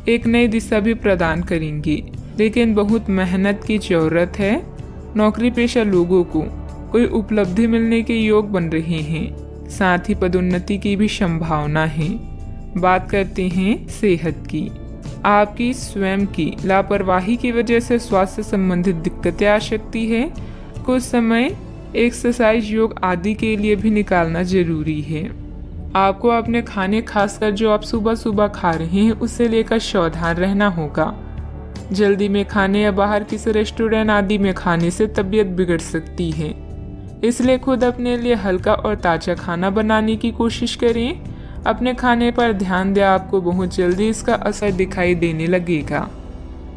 एक नई दिशा भी प्रदान करेंगे, लेकिन बहुत मेहनत की जरूरत है। नौकरी पेशा लोगों को कोई उपलब्धि मिलने के योग बन रहे हैं, साथ ही पदोन्नति की भी संभावना है। बात करते हैं सेहत की। आपकी स्वयं की लापरवाही की वजह से स्वास्थ्य संबंधित दिक्कतें आ सकती है। कुछ समय एक्सरसाइज, योग आदि के लिए भी निकालना जरूरी है। आपको अपने खाने, खासकर जो आप सुबह सुबह खा रहे हैं, उससे लेकर सावधान रहना होगा। जल्दी में खाने या बाहर किसी रेस्टोरेंट आदि में खाने से तबीयत बिगड़ सकती है, इसलिए खुद अपने लिए हल्का और ताज़ा खाना बनाने की कोशिश करें। अपने खाने पर ध्यान दें, आपको बहुत जल्दी इसका असर दिखाई देने लगेगा।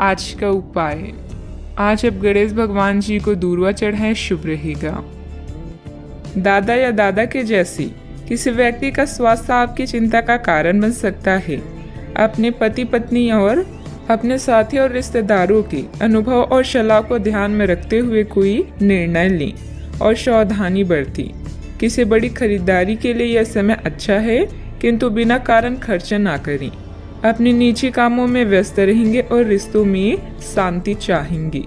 आज का उपाय, आज आप गणेश भगवान जी को दूर्वा चढ़ाएं, शुभ रहेगा। दादा या दादा के जैसी किसी व्यक्ति का स्वास्थ्य आपकी चिंता का कारण बन सकता है। अपने पति पत्नी और अपने साथी और रिश्तेदारों के अनुभव और सलाह को ध्यान में रखते हुए कोई निर्णय लें और सावधानी बरतें। किसी बड़ी खरीदारी के लिए यह समय अच्छा है, किंतु बिना कारण खर्च ना करें। अपने निजी कामों में व्यस्त रहेंगे और रिश्तों में शांति चाहेंगे।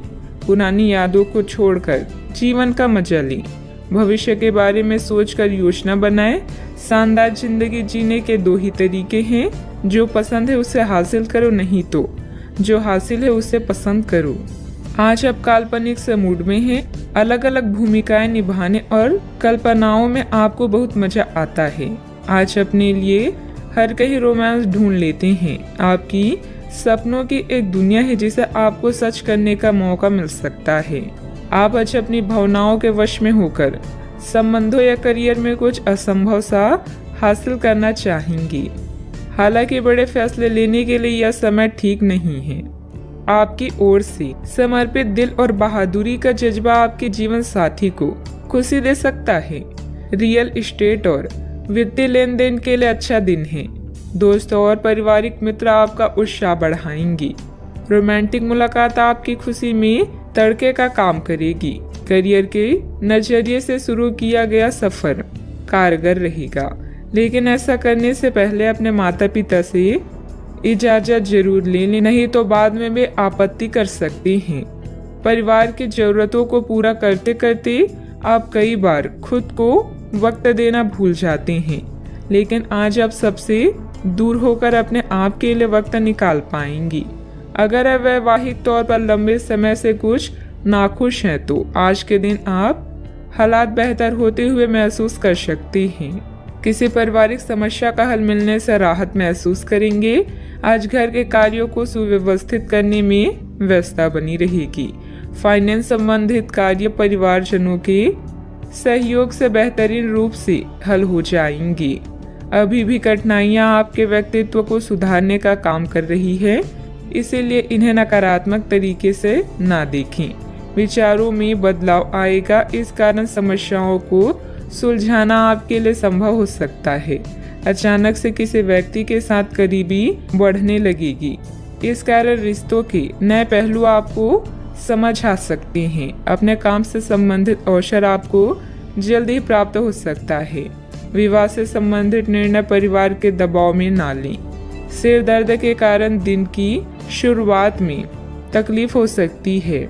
पुरानी यादों को छोड़कर जीवन का मजा लें। भविष्य के बारे में सोचकर योजना बनाएं। शानदार जिंदगी जीने के दो ही तरीके हैं, जो पसंद है उसे हासिल करो, नहीं तो जो हासिल है उसे पसंद करो। आज आप काल्पनिक से मूड में हैं। अलग अलग भूमिकाएं निभाने और कल्पनाओं में आपको बहुत मजा आता है। आज अपने लिए हर कहीं रोमांस ढूंढ लेते हैं। आपकी सपनों की एक दुनिया है जिसे आपको सच करने का मौका मिल सकता है। आप आज अपनी भावनाओं के वश में होकर संबंधों या करियर में कुछ असंभव सा हासिल करना चाहेंगी। हालांकि बड़े फैसले लेने के लिए यह समय ठीक नहीं है। आपकी ओर से समर्पित दिल और बहादुरी का जज्बा आपके जीवन साथी को खुशी दे सकता है। रियल एस्टेट और वित्तीय लेन देन के लिए अच्छा दिन है। दोस्त और पारिवारिक मित्र आपका उत्साह बढ़ाएंगे। रोमांटिक मुलाकात आपकी खुशी में तड़के का काम करेगी। करियर के नजरिए से शुरू किया गया सफर कारगर रहेगा, लेकिन ऐसा करने से पहले अपने माता पिता से इजाज़त जरूर ले लें, नहीं तो बाद में वे आपत्ति कर सकते हैं। परिवार की ज़रूरतों को पूरा करते करते आप कई बार खुद को वक्त देना भूल जाते हैं, लेकिन आज आप सबसे दूर होकर अपने आप के लिए वक्त निकाल पाएंगी। अगर आप वैवाहिक तौर पर लंबे समय से कुछ नाखुश हैं तो आज के दिन आप हालात बेहतर होते हुए महसूस कर सकते हैं। किसी पारिवारिक समस्या का हल मिलने से राहत महसूस करेंगे। आज घर के कार्यों को सुव्यवस्थित करने में व्यस्तता बनी रहेगी। फाइनेंस संबंधित कार्य परिवारजनों के सहयोग से बेहतरीन रूप से हल हो जाएंगी। अभी भी कठिनाइयां आपके व्यक्तित्व को सुधारने का काम कर रही है, इसीलिए इन्हें नकारात्मक तरीके से ना देखें। विचारों में बदलाव आएगा, इस कारण समस्याओं को सुलझाना आपके लिए संभव हो सकता है। अचानक से किसी व्यक्ति के साथ करीबी बढ़ने लगेगी, इस कारण रिश्तों के नए पहलू आपको समझ आ सकते हैं। अपने काम से संबंधित अवसर आपको जल्दी प्राप्त हो सकता है। विवाह से संबंधित निर्णय परिवार के दबाव में ना लें। सिर दर्द के कारण दिन की शुरुआत में तकलीफ हो सकती है।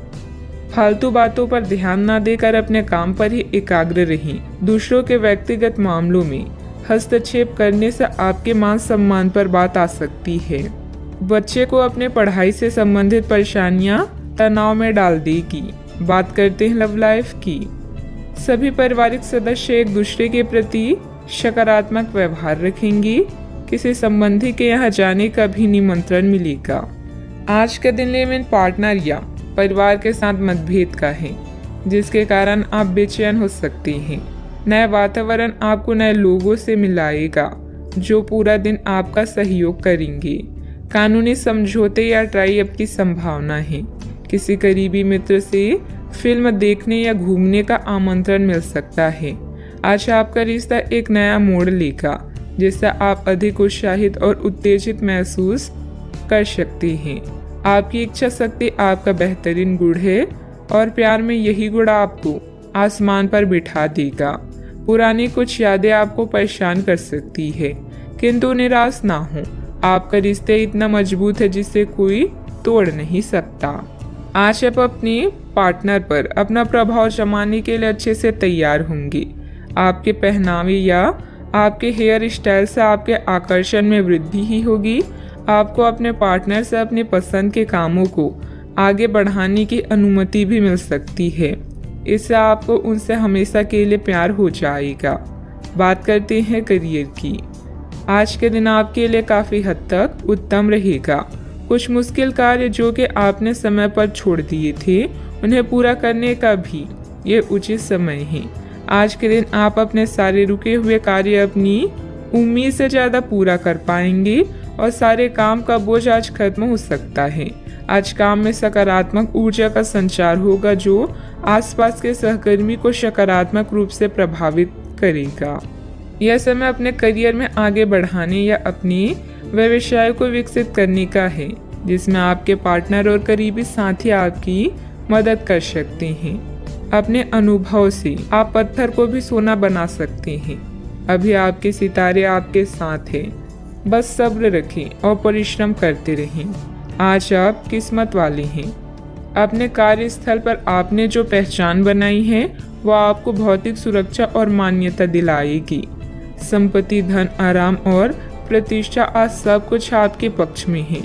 फालतू बातों पर ध्यान न देकर अपने काम पर ही एकाग्र रहें। दूसरों के व्यक्तिगत मामलों में हस्तक्षेप करने से आपके मान सम्मान पर बात आ सकती है। बच्चे को अपने पढ़ाई से संबंधित परेशानियां तनाव में डाल देगी। बात करते हैं लव लाइफ की। सभी पारिवारिक सदस्य एक दूसरे के प्रति सकारात्मक व्यवहार रखेंगे। किसी संबंधी के यहाँ जाने का भी निमंत्रण मिलेगा। आज का दिन लिव इन पार्टनर या परिवार के साथ मतभेद का है, जिसके कारण आप बेचैन हो सकते हैं। नया वातावरण आपको नए लोगों से मिलाएगा जो पूरा दिन आपका सहयोग करेंगे। कानूनी समझौते या ट्राई अप की संभावना है। किसी करीबी मित्र से फिल्म देखने या घूमने का आमंत्रण मिल सकता है। आज आपका रिश्ता एक नया मोड़ लेगा, जिससे आप अधिक उत्साहित और उत्तेजित महसूस कर सकते हैं। आपकी इच्छा शक्ति आपका बेहतरीन गुण है और प्यार में यही गुण आपको आसमान पर बिठा देगा। पुरानी कुछ यादें आपको परेशान कर सकती है, किंतु निराश ना हो। आपका रिश्ता इतना मजबूत है जिसे कोई तोड़ नहीं सकता। आज आप अपने पार्टनर पर अपना प्रभाव जमाने के लिए अच्छे से तैयार होंगे। आपके पहनावे या आपके हेयर स्टाइल से आपके आकर्षण में वृद्धि ही होगी। आपको अपने पार्टनर से अपनी पसंद के कामों को आगे बढ़ाने की अनुमति भी मिल सकती है। इससे आपको उनसे हमेशा के लिए प्यार हो जाएगा। बात करते हैं करियर की। आज के दिन आपके लिए काफ़ी हद तक उत्तम रहेगा। कुछ मुश्किल कार्य जो कि आपने समय पर छोड़ दिए थे, उन्हें पूरा करने का भी ये उचित समय है। आज के दिन आप अपने सारे रुके हुए कार्य अपनी उम्मीद से ज़्यादा पूरा कर पाएंगे और सारे काम का बोझ आज खत्म हो सकता है। आज काम में सकारात्मक ऊर्जा का संचार होगा जो आसपास के सहकर्मी को सकारात्मक रूप से प्रभावित करेगा। यह समय अपने करियर में आगे बढ़ाने या अपने व्यवसाय को विकसित करने का है, जिसमें आपके पार्टनर और करीबी साथी आपकी मदद कर सकते हैं। अपने अनुभव से आप पत्थर को भी सोना बना सकते हैं। अभी आपके सितारे आपके साथ हैं, बस सब्र रखें और परिश्रम करते रहें। आज आप किस्मत वाले हैं। अपने कार्यस्थल पर आपने जो पहचान बनाई है वह आपको भौतिक सुरक्षा और मान्यता दिलाएगी। संपत्ति, धन, आराम और प्रतिष्ठा आज सब कुछ आपके पक्ष में है।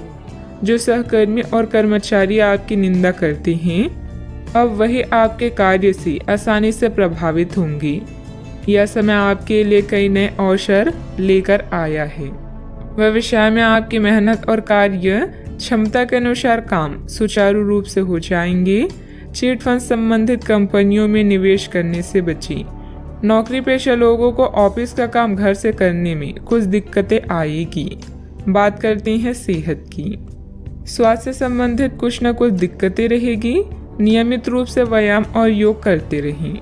जो सहकर्मी और कर्मचारी आपकी निंदा करते हैं, अब वही आपके कार्य से आसानी से प्रभावित होंगे। यह समय आपके लिए कई नए अवसर लेकर आया है। व्यवसाय में आपकी मेहनत और कार्य क्षमता के अनुसार काम सुचारू रूप से हो जाएंगे। चिट फंड संबंधित कंपनियों में निवेश करने से बचें। नौकरी पेशा लोगों को ऑफिस का काम घर से करने में कुछ दिक्कतें आएगी। बात करते हैं सेहत की। स्वास्थ्य से संबंधित कुछ न कुछ दिक्कतें रहेगी। नियमित रूप से व्यायाम और योग करते रहें।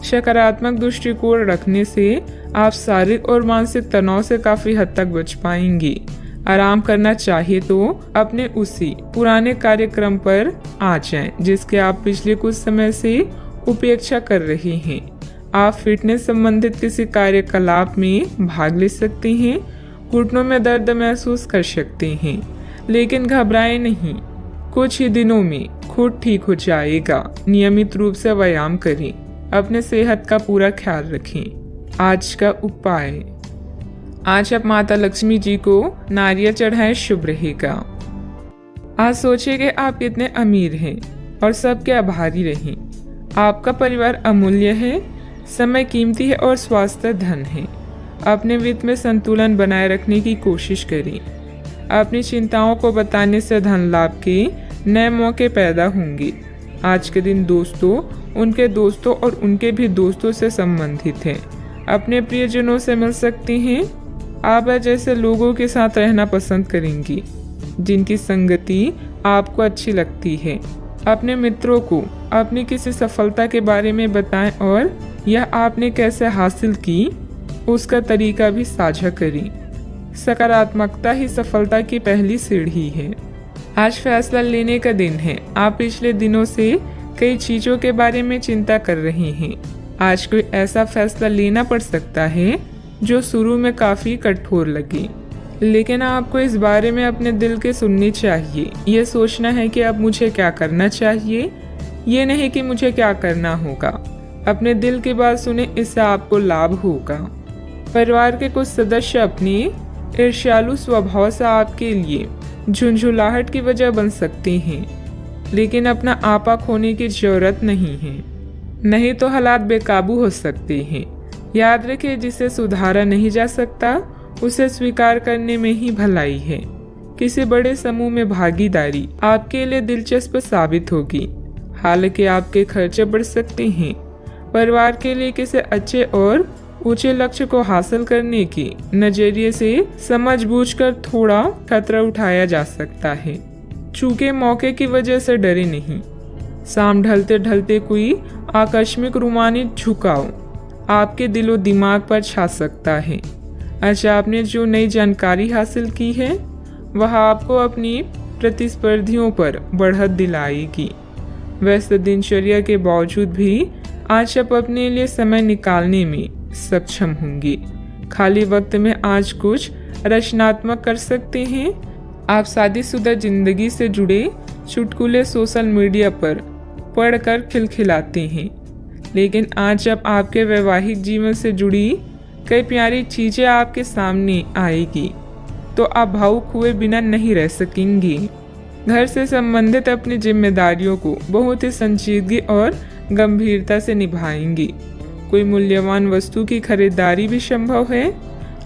सकारात्मक दृष्टिकोण रखने से आप शारीरिक और मानसिक तनाव से काफी हद तक बच पाएंगे। आराम करना चाहिए तो अपने उसी पुराने कार्यक्रम पर आ जाएं, जिसके आप पिछले कुछ समय से उपेक्षा कर रहे हैं। आप फिटनेस संबंधित किसी कार्यकलाप में भाग ले सकते हैं। घुटनों में दर्द महसूस कर सकते हैं, लेकिन घबराएं नहीं, कुछ ही दिनों में खुद ठीक हो जाएगा। नियमित रूप से व्यायाम करें, अपने सेहत का पूरा ख्याल रखें। आज का उपाय, आज आप माता लक्ष्मी जी को नारियल चढ़ाएं, शुभ रहेगा। आज सोचिए कि आप कितने अमीर हैं और सबके आभारी रहें। आपका परिवार अमूल्य है, समय कीमती है और स्वास्थ्य धन है। अपने वित्त में संतुलन बनाए रखने की कोशिश करें। अपनी चिंताओं को बताने से धन लाभ के नए मौके पैदा होंगे। आज के दिन दोस्तों, उनके दोस्तों और उनके भी दोस्तों से संबंधित हैं। अपने प्रियजनों से मिल सकते हैं। आप जैसे लोगों के साथ रहना पसंद करेंगी जिनकी संगति आपको अच्छी लगती है। अपने मित्रों को अपनी किसी सफलता के बारे में बताएं और यह आपने कैसे हासिल की उसका तरीका भी साझा करें। सकारात्मकता ही सफलता की पहली सीढ़ी है। आज फैसला लेने का दिन है। आप पिछले दिनों से कई चीज़ों के बारे में चिंता कर रहे हैं। आज कोई ऐसा फैसला लेना पड़ सकता है जो शुरू में काफ़ी कठोर लगे, लेकिन आपको इस बारे में अपने दिल के सुननी चाहिए। ये सोचना है कि अब मुझे क्या करना चाहिए, ये नहीं कि मुझे क्या करना होगा। अपने दिल की बात सुने, इससे आपको लाभ होगा। परिवार के कुछ सदस्य अपनी ईर्ष्यालु स्वभाव से आपके लिए झुंझुलाहट की वजह बन सकते हैं, लेकिन अपना आपा खोने की जरूरत नहीं है, नहीं तो हालात बेकाबू हो सकते हैं। याद रखिए, जिसे सुधारा नहीं जा सकता उसे स्वीकार करने में ही भलाई है। किसी बड़े समूह में भागीदारी आपके लिए दिलचस्प साबित होगी, हालांकि आपके खर्चे बढ़ सकते हैं। परिवार के लिए किसी अच्छे और ऊंचे लक्ष्य को हासिल करने के नजरिए से समझबूझकर थोड़ा खतरा उठाया जा सकता है। चूंकि मौके की वजह से डरे नहीं। शाम ढलते ढलते कोई आकस्मिक रोमांचिक झुकाव आपके दिलो दिमाग पर छा सकता है। अच्छा, आपने जो नई जानकारी हासिल की है वह आपको अपनी प्रतिस्पर्धियों पर बढ़त दिलाएगी। व्यस्त दिनचर्या के बावजूद भी आज आप अपने लिए समय निकालने में सक्षम होंगे। खाली वक्त में आज कुछ रचनात्मक कर सकते हैं। आप शादीशुदा जिंदगी से जुड़े चुटकुले सोशल मीडिया पर पढ़कर खिलखिलाते हैं, लेकिन आज जब आपके वैवाहिक जीवन से जुड़ी कई प्यारी चीजें आपके सामने आएगी तो आप भावुक हुए बिना नहीं रह सकेंगे। घर से संबंधित अपनी जिम्मेदारियों को बहुत ही संजीदगी और गंभीरता से निभाएंगे। कोई मूल्यवान वस्तु की खरीदारी भी संभव है।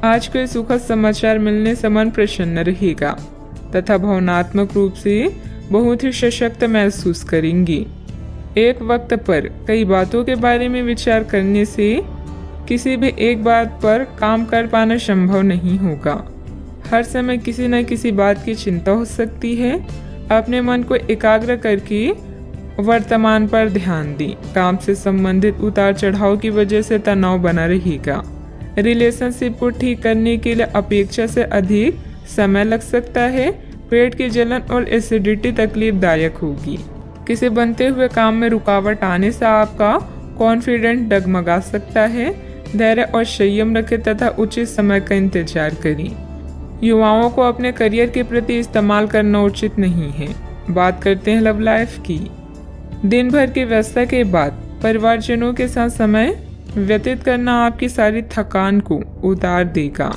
आज कोई सुखद समाचार मिलने से मन प्रसन्न रहेगा तथा भावनात्मक रूप से बहुत ही सशक्त महसूस करेंगे। एक वक्त पर कई बातों के बारे में विचार करने से किसी भी एक बात पर काम कर पाना संभव नहीं होगा। हर समय किसी न किसी बात की चिंता हो सकती है। अपने मन को एकाग्र करके वर्तमान पर ध्यान दें। काम से संबंधित उतार चढ़ाव की वजह से तनाव बना रहेगा। रिलेशनशिप को ठीक करने के लिए अपेक्षा से अधिक समय लग सकता है। पेट की जलन और एसिडिटी तकलीफदायक होगी। किसी बनते हुए काम में रुकावट आने से आपका कॉन्फिडेंस डगमगा सकता है। धैर्य और संयम रखें तथा उचित समय का इंतजार करें। युवाओं को अपने करियर के प्रति इस्तेमाल करना उचित नहीं है। बात करते हैं लव लाइफ की। दिन भर की व्यस्तता के बाद परिवारजनों के साथ समय व्यतीत करना आपकी सारी थकान को उतार देगा।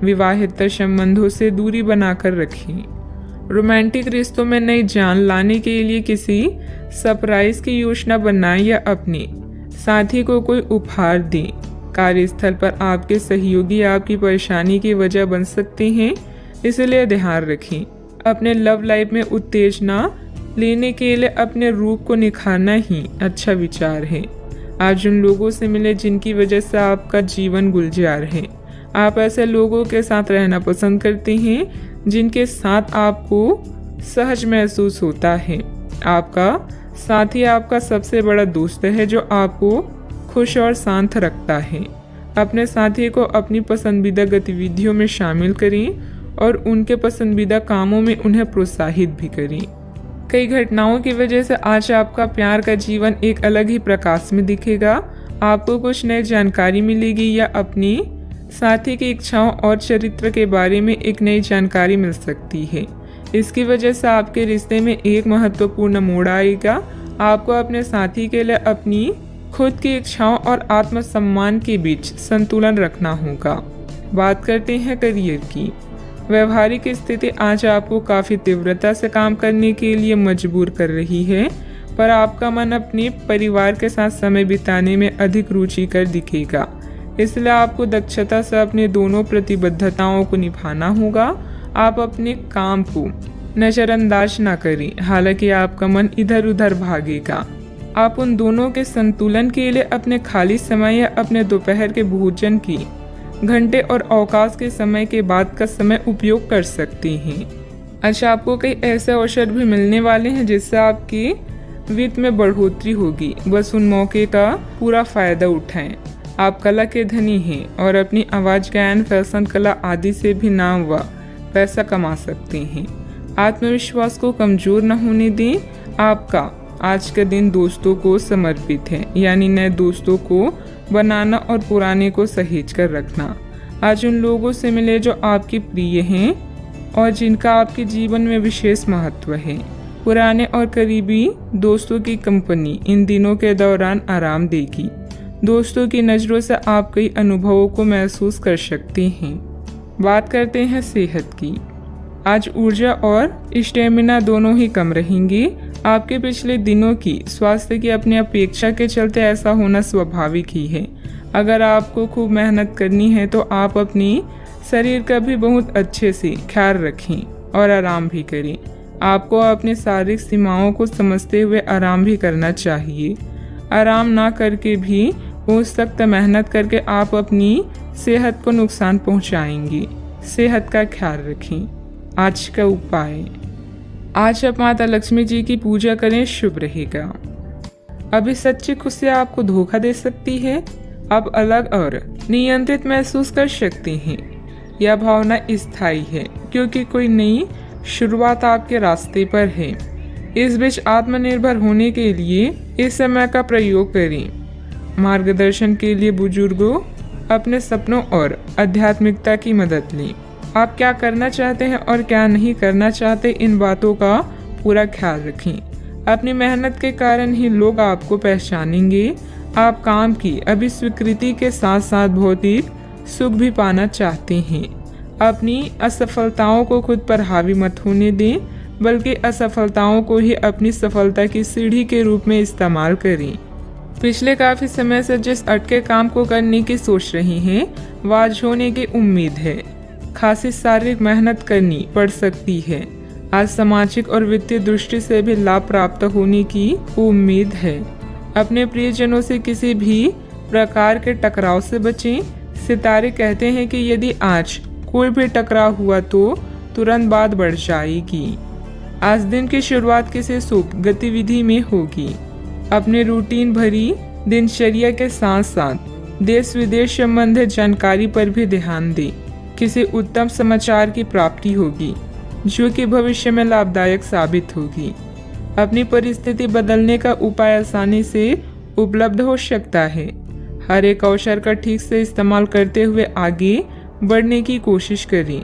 विवाहित संबंधों से दूरी बनाकर रखें। रोमांटिक रिश्तों में नई जान लाने के लिए किसी सरप्राइज की योजना बनाएं या अपने साथी को कोई उपहार दें। कार्यस्थल पर आपके सहयोगी आपकी परेशानी की वजह बन सकते हैं, इसलिए ध्यान रखें। अपने लव लाइफ में उत्तेजना लेने के लिए अपने रूप को निखारना ही अच्छा विचार है। आज उन लोगों से मिले जिनकी वजह से आपका जीवन गुलजार है। आप ऐसे लोगों के साथ रहना पसंद करते हैं जिनके साथ आपको सहज महसूस होता है। आपका साथी आपका सबसे बड़ा दोस्त है जो आपको खुश और शांत रखता है। अपने साथी को अपनी पसंदीदा गतिविधियों में शामिल करें और उनके पसंदीदा कामों में उन्हें प्रोत्साहित भी करें। कई घटनाओं की वजह से आज आपका प्यार का जीवन एक अलग ही प्रकाश में दिखेगा। आपको कुछ नई जानकारी मिलेगी या अपनी साथी की इच्छाओं और चरित्र के बारे में एक नई जानकारी मिल सकती है। इसकी वजह से आपके रिश्ते में एक महत्वपूर्ण मोड़ आएगा। आपको अपने साथी के लिए अपनी खुद की इच्छाओं और आत्मसम्मान के बीच संतुलन रखना होगा। बात करते हैं करियर की। व्यवहारिक स्थिति आज आपको काफ़ी तीव्रता से काम करने के लिए मजबूर कर रही है, पर आपका मन अपने परिवार के साथ समय बिताने में अधिक रुचिकर दिखेगा। इसलिए आपको दक्षता से अपने दोनों प्रतिबद्धताओं को निभाना होगा। आप अपने काम को नज़रअंदाज ना करें, हालांकि आपका मन इधर उधर भागेगा। आप उन दोनों के संतुलन के लिए अपने खाली समय या अपने दोपहर के भोजन की घंटे और अवकाश के समय के बाद का समय उपयोग कर सकते हैं। अच्छा, आपको कई ऐसे अवसर भी मिलने वाले हैं जिससे आपकी वित्त में बढ़ोतरी होगी। बस उन मौके का पूरा फायदा उठाएं। आप कला के धनी हैं और अपनी आवाज़, गायन, फैशन, कला आदि से भी नाम व पैसा कमा सकते हैं। आत्मविश्वास को कमज़ोर न होने दें। आपका आज का दिन दोस्तों को समर्पित है, यानी नए दोस्तों को बनाना और पुराने को सहेज कर रखना। आज उन लोगों से मिले जो आपके प्रिय हैं और जिनका आपके जीवन में विशेष महत्व है। पुराने और करीबी दोस्तों की कंपनी इन दिनों के दौरान आराम देगी। दोस्तों की नज़रों से आप कई अनुभवों को महसूस कर सकते हैं। बात करते हैं सेहत की। आज ऊर्जा और स्टेमिना दोनों ही कम रहेंगे। आपके पिछले दिनों की स्वास्थ्य की अपनी अपेक्षा के चलते ऐसा होना स्वाभाविक ही है। अगर आपको खूब मेहनत करनी है तो आप अपनी शरीर का भी बहुत अच्छे से ख्याल रखें और आराम भी करें। आपको अपने शारीरिक सीमाओं को समझते हुए आराम भी करना चाहिए। आराम ना करके भी बहुत सख्त मेहनत करके आप अपनी सेहत को नुकसान पहुंचाएंगे। सेहत का ख्याल रखें। आज का उपाय, आज आप माता लक्ष्मी जी की पूजा करें, शुभ रहेगा। अभी सच्ची खुशी आपको धोखा दे सकती है। आप अलग और नियंत्रित महसूस कर सकते हैं। यह भावना स्थायी है क्योंकि कोई नई शुरुआत आपके रास्ते पर है। इस बीच आत्मनिर्भर होने के लिए इस समय का प्रयोग करें। मार्गदर्शन के लिए बुजुर्गों, अपने सपनों और आध्यात्मिकता की मदद लें। आप क्या करना चाहते हैं और क्या नहीं करना चाहते, इन बातों का पूरा ख्याल रखें। अपनी मेहनत के कारण ही लोग आपको पहचानेंगे। आप काम की अभी स्वीकृति के साथ साथ भौतिक सुख भी पाना चाहते हैं। अपनी असफलताओं को खुद पर हावी मत होने दें, बल्कि असफलताओं को ही अपनी सफलता की सीढ़ी के रूप में इस्तेमाल करें। पिछले काफ़ी समय से जिस अटके काम को करने की सोच रही हैं, वह आज होने की उम्मीद है। खासी शारीरिक मेहनत करनी पड़ सकती है। आज सामाजिक और वित्तीय दृष्टि से भी लाभ प्राप्त होने की उम्मीद है। अपने प्रियजनों से किसी भी प्रकार के टकराव से बचें। सितारे कहते हैं कि यदि आज कोई भी टकराव हुआ तो तुरंत बात बढ़ जाएगी। आज दिन की शुरुआत किसी शुभ गतिविधि में होगी। अपने रूटीन भरी दिनचर्या के साथ साथ देश विदेश संबंधित जानकारी पर भी ध्यान दें। किसी उत्तम समाचार की प्राप्ति होगी जो कि भविष्य में लाभदायक साबित होगी। अपनी परिस्थिति बदलने का उपाय आसानी से उपलब्ध हो सकता है। हर एक अवसर का ठीक से इस्तेमाल करते हुए आगे बढ़ने की कोशिश करें।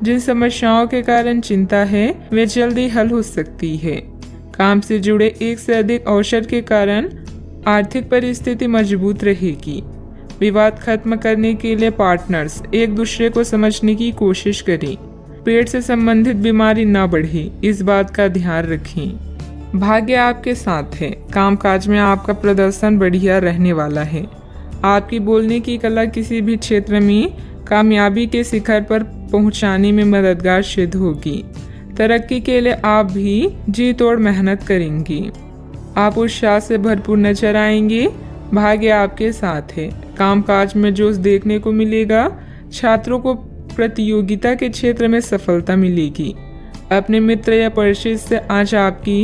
जिन समस्याओं के कारण चिंता है वे जल्दी हल हो सकती है। काम से जुड़े एक से अधिक अवसर के कारण आर्थिक परिस्थिति मजबूत रहेगी। विवाद खत्म करने के लिए पार्टनर्स एक दूसरे को समझने की कोशिश करें। पेट से संबंधित बीमारी न बढ़े, इस बात का ध्यान रखें। भाग्य आपके साथ है। कामकाज में आपका प्रदर्शन बढ़िया रहने वाला है। आपकी बोलने की कला किसी भी क्षेत्र में कामयाबी के शिखर पर पहुंचाने में मददगार सिद्ध होगी। तरक्की के लिए आप भी जी तोड़ मेहनत करेंगे। आप उत्साह से भरपूर नजर आएंगे। भाग्य आपके साथ है। कामकाज में जोश देखने को मिलेगा। छात्रों को प्रतियोगिता के क्षेत्र में सफलता मिलेगी। अपने मित्र या परिचित से आज आपकी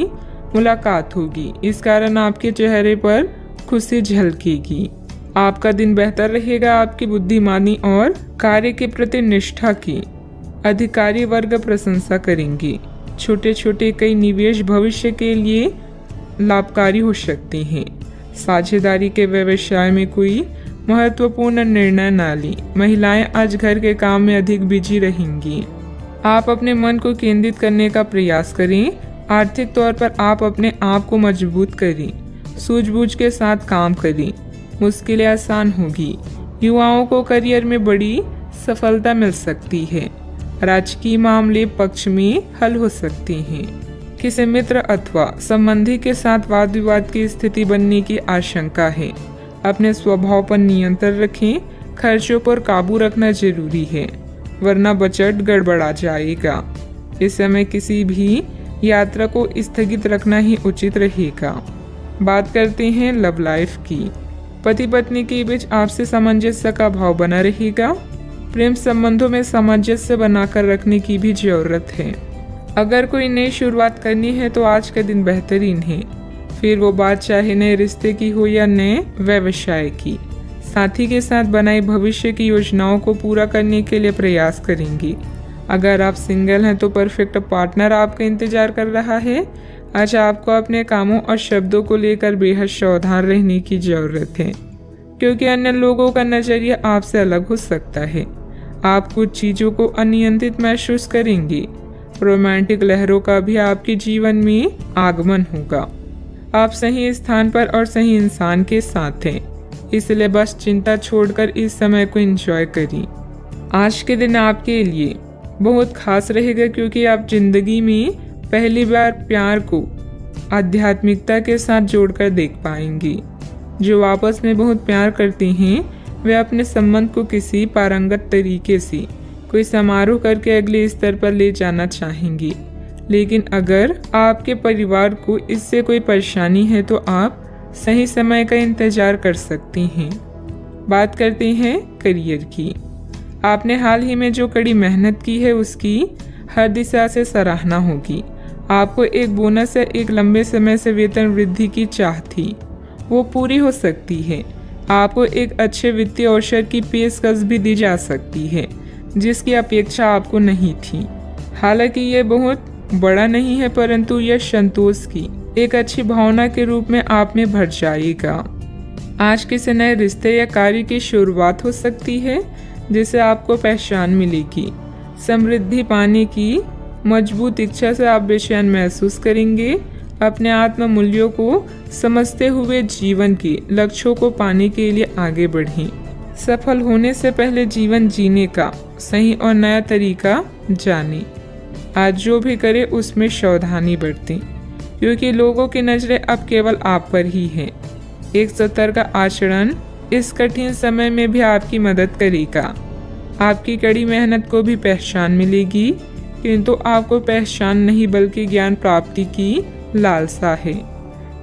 मुलाकात होगी। इस कारण आपके चेहरे पर खुशी झलकेगी। आपका दिन बेहतर रहेगा। आपकी बुद्धिमानी और कार्य के प्रति निष्ठा की अधिकारी वर्ग प्रशंसा करेंगे। छोटे छोटे कई निवेश भविष्य के लिए लाभकारी हो सकते हैं। साझेदारी के व्यवसाय में कोई महत्वपूर्ण निर्णय ना लें। महिलाएं आज घर के काम में अधिक बिजी रहेंगी। आप अपने मन को केंद्रित करने का प्रयास करें। आर्थिक तौर पर आप अपने आप को मजबूत करें। सूझबूझ के साथ काम करें। मुश्किलें आसान होगी। युवाओं को करियर में बड़ी सफलता मिल सकती है। राजकीय मामले पक्ष में हल हो सकते हैं। किसी मित्र अथवा संबंधी के साथ वाद विवाद की स्थिति बनने की आशंका है। अपने स्वभाव पर नियंत्रण रखें। खर्चों पर काबू रखना जरूरी है, वरना बजट गड़बड़ा जाएगा। इस समय किसी भी यात्रा को स्थगित रखना ही उचित रहेगा। बात करते हैं लव लाइफ की। पति पत्नी के बीच आपसी सामंजस्य का भाव बना रहेगा। प्रेम संबंधों में सामंजस्य बनाकर रखने की भी जरूरत है। अगर कोई नई शुरुआत करनी है तो आज का दिन बेहतरीन है, फिर वो बात चाहे नए रिश्ते की हो या नए व्यवसाय की। साथी के साथ बनाई भविष्य की योजनाओं को पूरा करने के लिए प्रयास करेंगी। अगर आप सिंगल हैं तो परफेक्ट पार्टनर आपका इंतजार कर रहा है। आज आपको अपने कामों और शब्दों को लेकर बेहद सावधान रहने की जरूरत है, क्योंकि अन्य लोगों का नजरिया आपसे अलग हो सकता है। आप कुछ चीजों को अनियंत्रित महसूस करेंगे। रोमांटिक लहरों का भी आपके जीवन में आगमन होगा। आप सही स्थान पर और सही इंसान के साथ हैं, इसलिए बस चिंता छोड़कर इस समय को एंजॉय करें। आज के दिन आपके लिए बहुत खास रहेगा, क्योंकि आप जिंदगी में पहली बार प्यार को आध्यात्मिकता के साथ जोड़कर देख पाएंगी। जो आपस में बहुत प्यार करते हैं वे अपने संबंध को किसी पारंगत तरीके से कोई समारोह करके अगले स्तर पर ले जाना चाहेंगी। लेकिन अगर आपके परिवार को इससे कोई परेशानी है तो आप सही समय का इंतजार कर सकती हैं। बात करते हैं करियर की। आपने हाल ही में जो कड़ी मेहनत की है उसकी हर दिशा से सराहना होगी। आपको एक बोनस या एक लंबे समय से वेतन वृद्धि की चाह थी, वो पूरी हो सकती है। आपको एक अच्छे वित्तीय अवसर की पेशकश भी दी जा सकती है, जिसकी अपेक्षा आपको नहीं थी। हालांकि ये बहुत बड़ा नहीं है, परंतु यह संतोष की एक अच्छी भावना के रूप में आप में भर जाएगा। आज किसी नए रिश्ते या कार्य की शुरुआत हो सकती है, जिससे आपको पहचान मिलेगी। समृद्धि पाने की मजबूत इच्छा से आप बेचैन महसूस करेंगे। अपने आत्म मूल्यों को समझते हुए जीवन के लक्ष्यों को पाने के लिए आगे बढ़ें। सफल होने से पहले जीवन जीने का सही और नया तरीका जानें। आज जो भी करे उसमें सावधानी बरतें, क्योंकि लोगों की नजरें अब केवल आप पर ही हैं। एक सतर्क आचरण इस कठिन समय में भी आपकी मदद करेगा। आपकी कड़ी मेहनत को भी पहचान मिलेगी, किंतु आपको पहचान नहीं बल्कि ज्ञान प्राप्ति की लालसा है।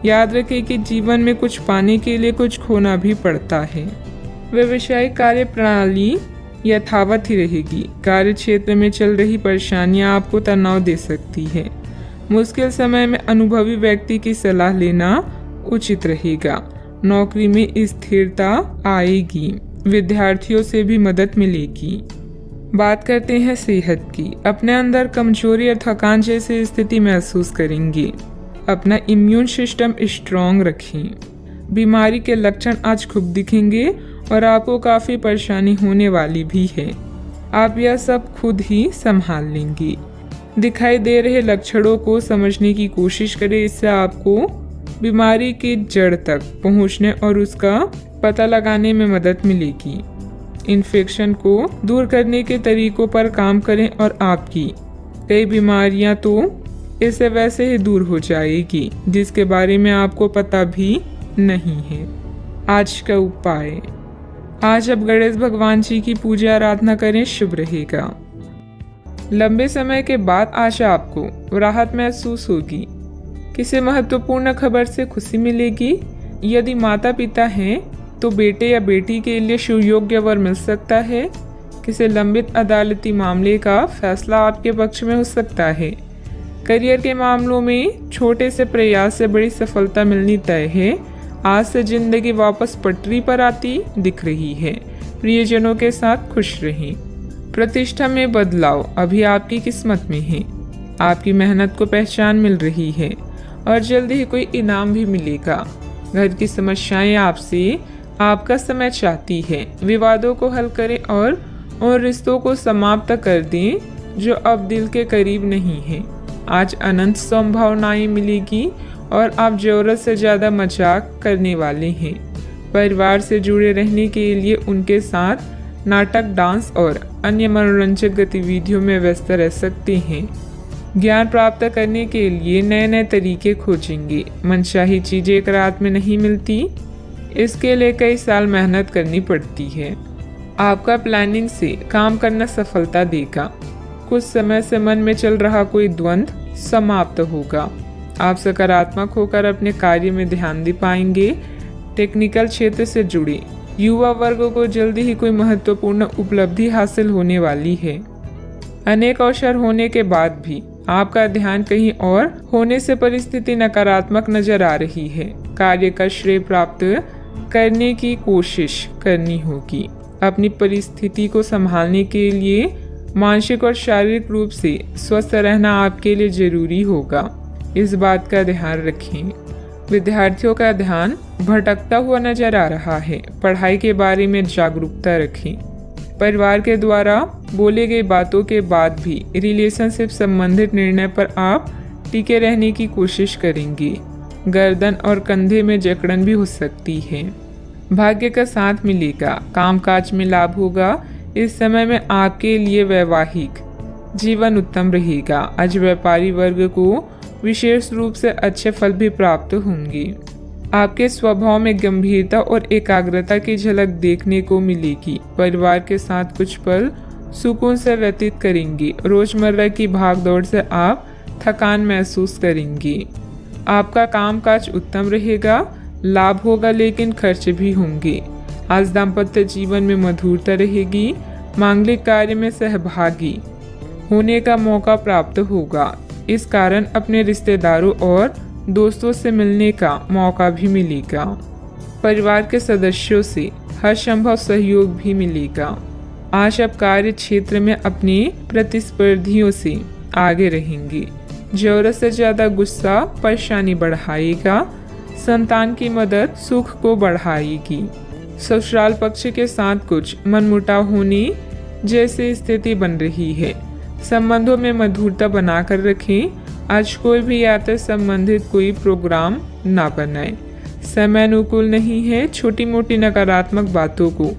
याद रखें कि जीवन में कुछ पाने के लिए कुछ खोना भी पड़ता है। व्यवसायिक कार्य प्रणाली यथावत ही रहेगी। कार्य क्षेत्र में चल रही परेशानियां आपको तनाव दे सकती है। मुश्किल समय में अनुभवी व्यक्ति की सलाह लेना उचित रहेगा। नौकरी में स्थिरता आएगी। विद्यार्थियों से भी मदद मिलेगी। बात करते हैं सेहत की। अपने अंदर कमजोरी और थकान जैसी स्थिति महसूस करेंगे। अपना इम्यून सिस्टम स्ट्रॉन्ग रखें। बीमारी के लक्षण आज खूब दिखेंगे और आपको काफ़ी परेशानी होने वाली भी है। आप यह सब खुद ही संभाल लेंगी। दिखाई दे रहे लक्षणों को समझने की कोशिश करें, इससे आपको बीमारी की जड़ तक पहुंचने और उसका पता लगाने में मदद मिलेगी। इन्फेक्शन को दूर करने के तरीकों पर काम करें और आपकी कई बीमारियां तो इससे वैसे ही दूर हो जाएगी, जिसके बारे में आपको पता भी नहीं है। आज का उपाय, आज आप गणेश भगवान जी की पूजा आराधना करें, शुभ रहेगा। लंबे समय के बाद आज आपको राहत महसूस होगी। किसी महत्वपूर्ण खबर से खुशी मिलेगी। यदि माता पिता हैं तो बेटे या बेटी के लिए सुयोग्य वर मिल सकता है। किसी लंबित अदालती मामले का फैसला आपके पक्ष में हो सकता है। करियर के मामलों में छोटे से प्रयास से बड़ी सफलता मिलनी तय है। आज से जिंदगी वापस पटरी पर आती दिख रही है। प्रियजनों के साथ खुश रहें। प्रतिष्ठा में बदलाव अभी आपकी किस्मत में है। आपकी मेहनत को पहचान मिल रही है और जल्दी ही कोई इनाम भी मिलेगा। घर की समस्याएं आपसे आपका समय चाहती है विवादों को हल करें और उन रिश्तों को समाप्त कर दें जो अब दिल के करीब नहीं है। आज अनंत संभावनाएं मिलेगी और आप जरूरत से ज़्यादा मजाक करने वाले हैं। परिवार से जुड़े रहने के लिए उनके साथ नाटक, डांस और अन्य मनोरंजक गतिविधियों में व्यस्त रह सकते हैं। ज्ञान प्राप्त करने के लिए नए नए तरीके खोजेंगे। मनचाही चीज़ें एक रात में नहीं मिलती, इसके लिए कई साल मेहनत करनी पड़ती है। आपका प्लानिंग से काम करना सफलता देगा। कुछ समय से मन में चल रहा कोई द्वंद्व समाप्त होगा। आप सकारात्मक होकर अपने कार्य में ध्यान दे पाएंगे। टेक्निकल क्षेत्र से जुड़े युवा वर्ग को जल्दी ही कोई महत्वपूर्ण उपलब्धि हासिल होने वाली है। अनेक अवसर होने के बाद भी आपका ध्यान कहीं और होने से परिस्थिति नकारात्मक नजर आ रही है। कार्य का श्रेय प्राप्त करने की कोशिश करनी होगी। अपनी परिस्थिति को संभालने के लिए मानसिक और शारीरिक रूप से स्वस्थ रहना आपके लिए जरूरी होगा। इस बात का ध्यान रखें। विद्यार्थियों का ध्यान भटकता हुआ नजर आ रहा है। पढ़ाई के बारे में जागरूकता रखें। परिवार के द्वारा बोले गई बातों के बाद भी रिलेशनशिप संबंधित निर्णय पर आप टिके रहने की कोशिश करेंगे। गर्दन और कंधे में जकड़न भी हो सकती है। भाग्य का साथ मिलेगा। कामकाज में लाभ होगा। इस समय में आपके लिए वैवाहिक जीवन उत्तम रहेगा। आज व्यापारी वर्ग को विशेष रूप से अच्छे फल भी प्राप्त होंगे। आपके स्वभाव में गंभीरता और एकाग्रता की झलक देखने को मिलेगी। परिवार के साथ कुछ पल सुकून से व्यतीत करेंगे। रोजमर्रा की भागदौड़ से आप थकान महसूस करेंगे। आपका कामकाज उत्तम रहेगा। लाभ होगा लेकिन खर्च भी होंगे। आज दाम्पत्य जीवन में मधुरता रहेगी। मांगलिक कार्य में सहभागी होने का मौका प्राप्त होगा। इस कारण अपने रिश्तेदारों और दोस्तों से मिलने का मौका भी मिलेगा। परिवार के सदस्यों से हर संभव सहयोग भी मिलेगा। आज आप कार्य क्षेत्र में अपने प्रतिस्पर्धियों से आगे रहेंगे। जरूरत से ज्यादा गुस्सा परेशानी बढ़ाएगा। संतान की मदद सुख को बढ़ाएगी। ससुराल पक्ष के साथ कुछ मनमुटाव होने जैसी स्थिति बन रही है। संबंधों में मधुरता बनाकर रखें। आज कोई भी यात्रा संबंधित कोई प्रोग्राम ना बनाएं। समय अनुकूल नहीं है। छोटी मोटी नकारात्मक बातों को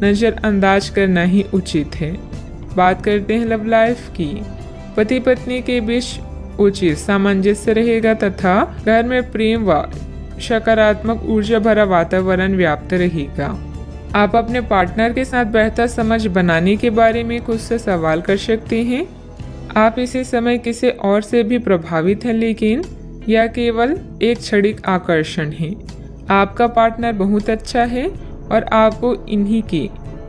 नज़रअंदाज करना ही उचित है। बात करते हैं लव लाइफ की। पति पत्नी के बीच उचित सामंजस्य रहेगा तथा घर में प्रेम व सकारात्मक ऊर्जा भरा वातावरण व्याप्त रहेगा। आप अपने पार्टनर के साथ बेहतर समझ बनाने के बारे में खुद से सवाल कर सकते हैं। आप इसी समय किसी और से भी प्रभावित हैं, लेकिन यह केवल एक क्षणिक आकर्षण है। आपका पार्टनर बहुत अच्छा है और आपको इन्हीं के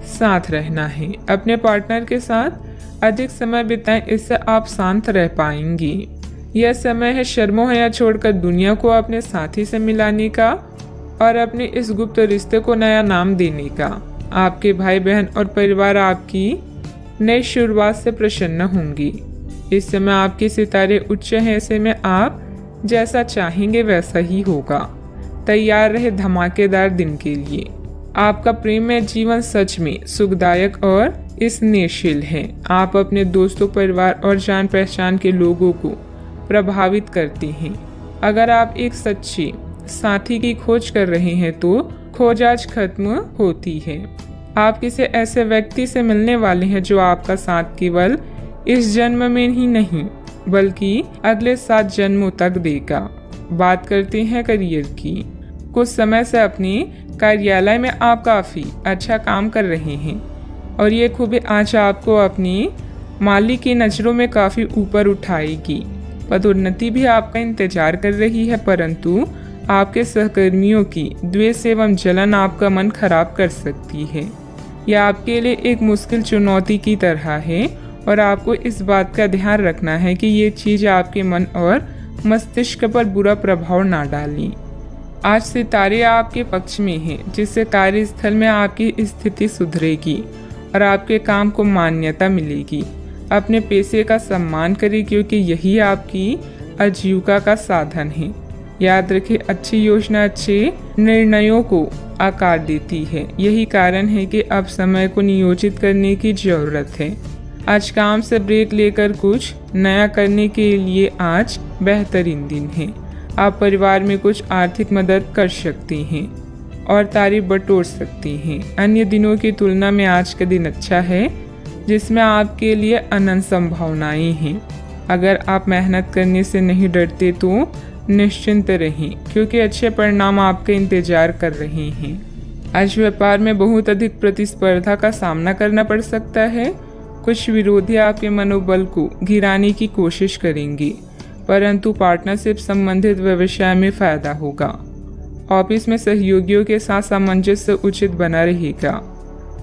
साथ रहना है। अपने पार्टनर के साथ अधिक समय बिताएं, इससे आप शांत रह पाएंगे। यह समय है शर्मोहया छोड़कर दुनिया को अपने साथी से मिलाने का और अपने इस गुप्त रिश्ते को नया नाम देने का। आपके भाई बहन और परिवार आपकी नई शुरुआत से प्रसन्न होंगी। इस समय आपके सितारे उच्च हैं, ऐसे में आप जैसा चाहेंगे वैसा ही होगा। तैयार रहे धमाकेदार दिन के लिए। आपका प्रेम में जीवन सच में सुखदायक और स्नेहशील है। आप अपने दोस्तों, परिवार और जान पहचान के लोगों को प्रभावित करते हैं। अगर आप एक सच्चे साथी की खोज कर रहे हैं तो खोज आज खत्म होती है। आप किसी ऐसे व्यक्ति से मिलने वाले हैं जो आपका साथ केवल इस जन्म में ही नहीं बल्कि अगले 7 जन्मों तक देगा। बात करते हैं करियर की। कुछ समय से अपने कार्यालय में आप काफ़ी अच्छा काम कर रहे हैं और ये खूबी आज आपको अपनी मालिक की नज़रों में काफ़ी ऊपर उठाएगी। पदोन्नति भी आपका इंतजार कर रही है, परंतु आपके सहकर्मियों की द्वेष एवं जलन आपका मन खराब कर सकती है। यह आपके लिए एक मुश्किल चुनौती की तरह है और आपको इस बात का ध्यान रखना है कि ये चीज़ आपके मन और मस्तिष्क पर बुरा प्रभाव ना डालें। आज सितारे आपके पक्ष में हैं, जिससे कार्यस्थल में आपकी स्थिति सुधरेगी और आपके काम को मान्यता मिलेगी। अपने पेशे का सम्मान करें क्योंकि यही आपकी आजीविका का साधन है। याद रखें, अच्छी योजना अच्छे निर्णयों को आकार देती है। यही कारण है कि अब समय को नियोजित करने की जरूरत है। आज काम से ब्रेक लेकर कुछ नया करने के लिए आज बेहतरीन दिन है। आप परिवार में कुछ आर्थिक मदद कर सकती हैं और तारीफ बटोर सकती हैं। अन्य दिनों की तुलना में आज का दिन अच्छा है, जिसमें आपके लिए अनंत संभावनाएं हैं। अगर आप मेहनत करने से नहीं डरते तो निश्चिंत रहें, क्योंकि अच्छे परिणाम आपका इंतजार कर रहे हैं। आज व्यापार में बहुत अधिक प्रतिस्पर्धा का सामना करना पड़ सकता है। कुछ विरोधी आपके मनोबल को गिराने की कोशिश करेंगे, परंतु पार्टनरशिप संबंधित व्यवसाय में फायदा होगा। ऑफिस में सहयोगियों के साथ सामंजस्य उचित बना रहेगा।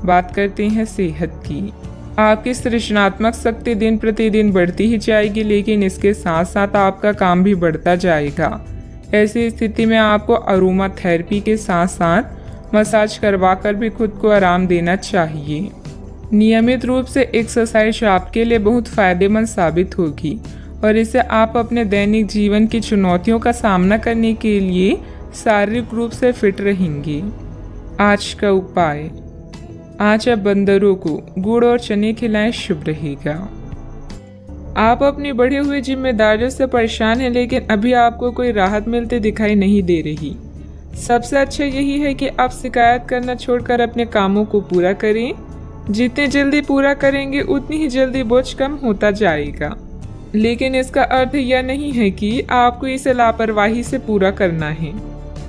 बात करते हैं सेहत की। आपकी सृजनात्मक शक्ति दिन प्रतिदिन बढ़ती ही जाएगी, लेकिन इसके साथ साथ आपका काम भी बढ़ता जाएगा। ऐसी स्थिति में आपको अरोमा थेरेपी के साथ साथ मसाज करवाकर भी खुद को आराम देना चाहिए। नियमित रूप से एक्सरसाइज आपके लिए बहुत फायदेमंद साबित होगी और इससे आप अपने दैनिक जीवन की चुनौतियों का सामना करने के लिए शारीरिक रूप से फिट रहेंगे। आज का उपाय, आज आप बंदरों को गुड़ और चने खिलाएं, शुभ रहेगा। आप अपनी बढ़ी हुई जिम्मेदारियों से परेशान हैं, लेकिन अभी आपको कोई राहत मिलती दिखाई नहीं दे रही। सबसे अच्छा यही है कि आप शिकायत करना छोड़कर अपने कामों को पूरा करें। जितने जल्दी पूरा करेंगे उतनी ही जल्दी बोझ कम होता जाएगा, लेकिन इसका अर्थ यह नहीं है कि आपको इसे लापरवाही से पूरा करना है।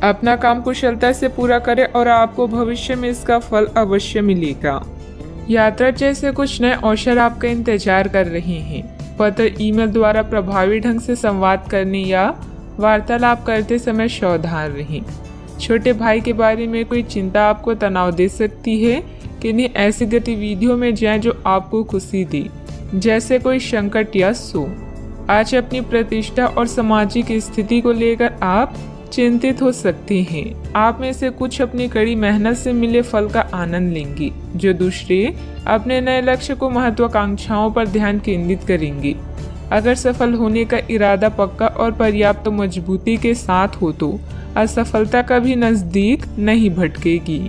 अपना काम कुशलता से पूरा करें और आपको भविष्य में इसका फल अवश्य मिलेगा। यात्रा जैसे कुछ नए अवसर आपका इंतजार कर रहे हैं। पत्र, ईमेल द्वारा प्रभावी ढंग से संवाद करने या वार्तालाप करते समय सावधान रहें। छोटे भाई के बारे में कोई चिंता आपको तनाव दे सकती है। किन्हीं ऐसी गतिविधियों में जाएं जो आपको खुशी दे, जैसे कोई संकट या शोक। आज अपनी प्रतिष्ठा और सामाजिक स्थिति को लेकर आप चिंतित हो सकते हैं। आप में से कुछ अपनी कड़ी मेहनत से मिले फल का आनंद लेंगे, जो दूसरे अपने नए लक्ष्य को महत्वाकांक्षाओं पर ध्यान केंद्रित करेंगे। अगर सफल होने का इरादा पक्का और पर्याप्त मजबूती के साथ हो तो असफलता कभी नजदीक नहीं भटकेगी।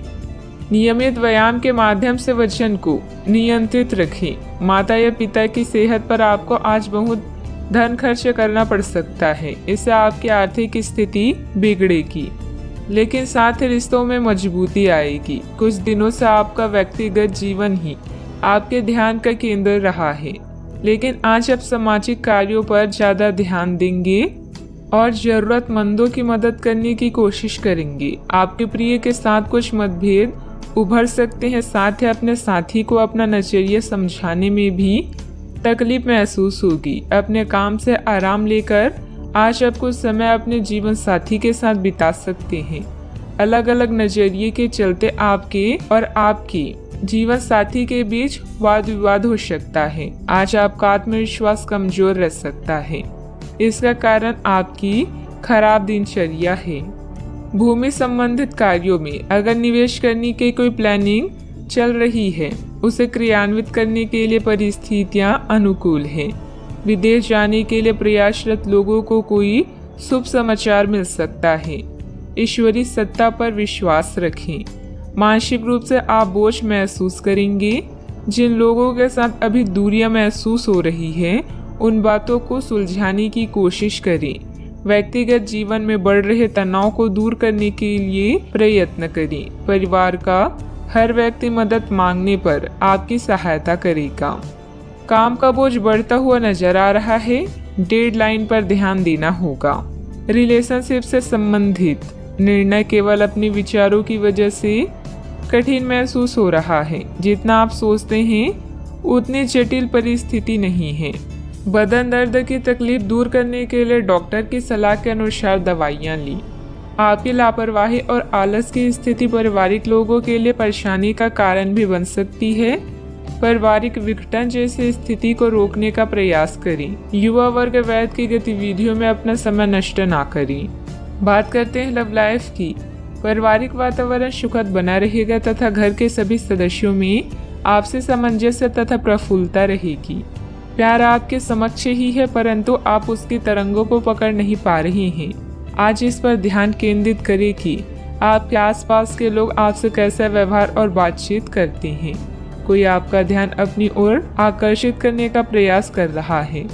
नियमित व्यायाम के माध्यम से वजन को नियंत्रित रखें। माता या पिता की सेहत पर आपको आज बहुत धन खर्च करना पड़ सकता है। इससे आपकी आर्थिक स्थिति बिगड़ेगी, लेकिन साथ ही रिश्तों में मजबूती आएगी। कुछ दिनों से आपका व्यक्तिगत जीवन ही आपके ध्यान का केंद्र रहा है, लेकिन आज आप सामाजिक कार्यों पर ज्यादा ध्यान देंगे और जरूरतमंदों की मदद करने की कोशिश करेंगे। आपके प्रिय के साथ कुछ मतभेद उभर सकते हैं। साथ ही अपने साथी को अपना नजरिया समझाने में भी तकलीफ महसूस होगी। अपने काम से आराम लेकर आज आप कुछ समय अपने जीवन साथी के साथ बिता सकते हैं। अलग अलग नजरिए के चलते आपके और आपके जीवन साथी के बीच वाद विवाद हो सकता है। आज आपका आत्मविश्वास कमजोर रह सकता है। इसका कारण आपकी खराब दिनचर्या है। भूमि संबंधित कार्यों में अगर निवेश करने की कोई प्लानिंग चल रही है, उसे क्रियान्वित करने के लिए परिस्थितियां अनुकूल हैं। विदेश जाने के लिए प्रयासरत लोगों को कोई शुभ समाचार मिल सकता है। ईश्वरीय सत्ता पर विश्वास रखें। मानसिक रूप से आप बोझ महसूस करेंगे। जिन लोगों के साथ अभी दूरियां महसूस हो रही है, उन बातों को सुलझाने की कोशिश करें। व्यक्तिगत जीवन में बढ़ रहे तनाव को दूर करने के लिए प्रयत्न करें। परिवार का हर व्यक्ति मदद मांगने पर आपकी सहायता करेगा। काम का बोझ बढ़ता हुआ नजर आ रहा है। डेडलाइन पर ध्यान देना होगा। रिलेशनशिप से संबंधित निर्णय केवल अपने विचारों की वजह से कठिन महसूस हो रहा है। जितना आप सोचते हैं उतनी जटिल परिस्थिति नहीं है। बदन दर्द की तकलीफ दूर करने के लिए डॉक्टर की सलाह के अनुसार दवाइयाँ ली। आपकी लापरवाही और आलस की स्थिति पारिवारिक लोगों के लिए परेशानी का कारण भी बन सकती है। पारिवारिक विघटन जैसी स्थिति को रोकने का प्रयास करें। युवा वर्ग वैध की गतिविधियों में अपना समय नष्ट ना करें। बात करते हैं लव लाइफ की। पारिवारिक वातावरण सुखद बना रहेगा तथा घर के सभी सदस्यों में आपसी सामंजस्य तथा प्रफुल्लता रहेगी। प्यार आपके समक्ष ही है, परंतु आप उसकी तरंगों को पकड़ नहीं पा रहे हैं। आज इस पर ध्यान केंद्रित करें कि आपके आसपास के लोग आपसे कैसा व्यवहार और बातचीत करते हैं। कोई आपका ध्यान अपनी ओर आकर्षित करने का प्रयास कर रहा है।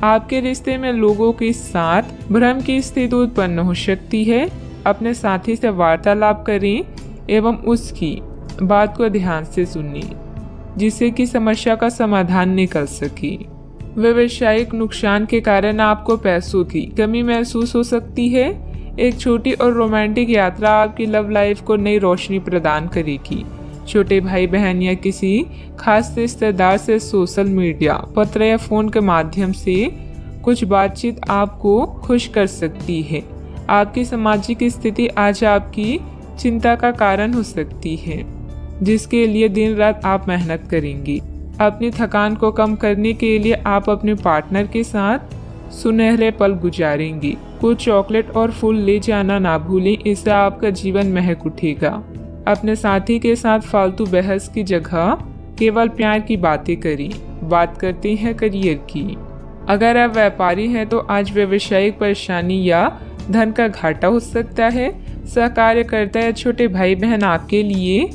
आपके रिश्ते में लोगों के साथ भ्रम की स्थिति उत्पन्न हो सकती है। अपने साथी से वार्तालाप करें एवं उसकी बात को ध्यान से सुनिए, जिससे कि समस्या का समाधान निकल सके। व्यावसायिक नुकसान के कारण आपको पैसों की कमी महसूस हो सकती है। एक छोटी और रोमांटिक यात्रा आपकी लव लाइफ को नई रोशनी प्रदान करेगी। छोटे भाई बहन या किसी खास रिश्तेदार से सोशल मीडिया, पत्र या फोन के माध्यम से कुछ बातचीत आपको खुश कर सकती है। आपकी सामाजिक स्थिति आज आपकी चिंता का कारण हो सकती है, जिसके लिए दिन रात आप मेहनत करेंगी। अपनी थकान को कम करने के लिए आप अपने पार्टनर के साथ सुनहरे पल गुजारेंगी। कुछ चॉकलेट और फूल ले जाना ना भूलें, इससे आपका जीवन महक उठेगा। अपने साथी के साथ फालतू बहस की जगह केवल प्यार की बातें करें। बात करते हैं करियर की। अगर आप व्यापारी हैं तो आज व्यावसायिक परेशानी या धन का घाटा हो सकता है। सहकार्यकर्ता या छोटे भाई बहन आपके लिए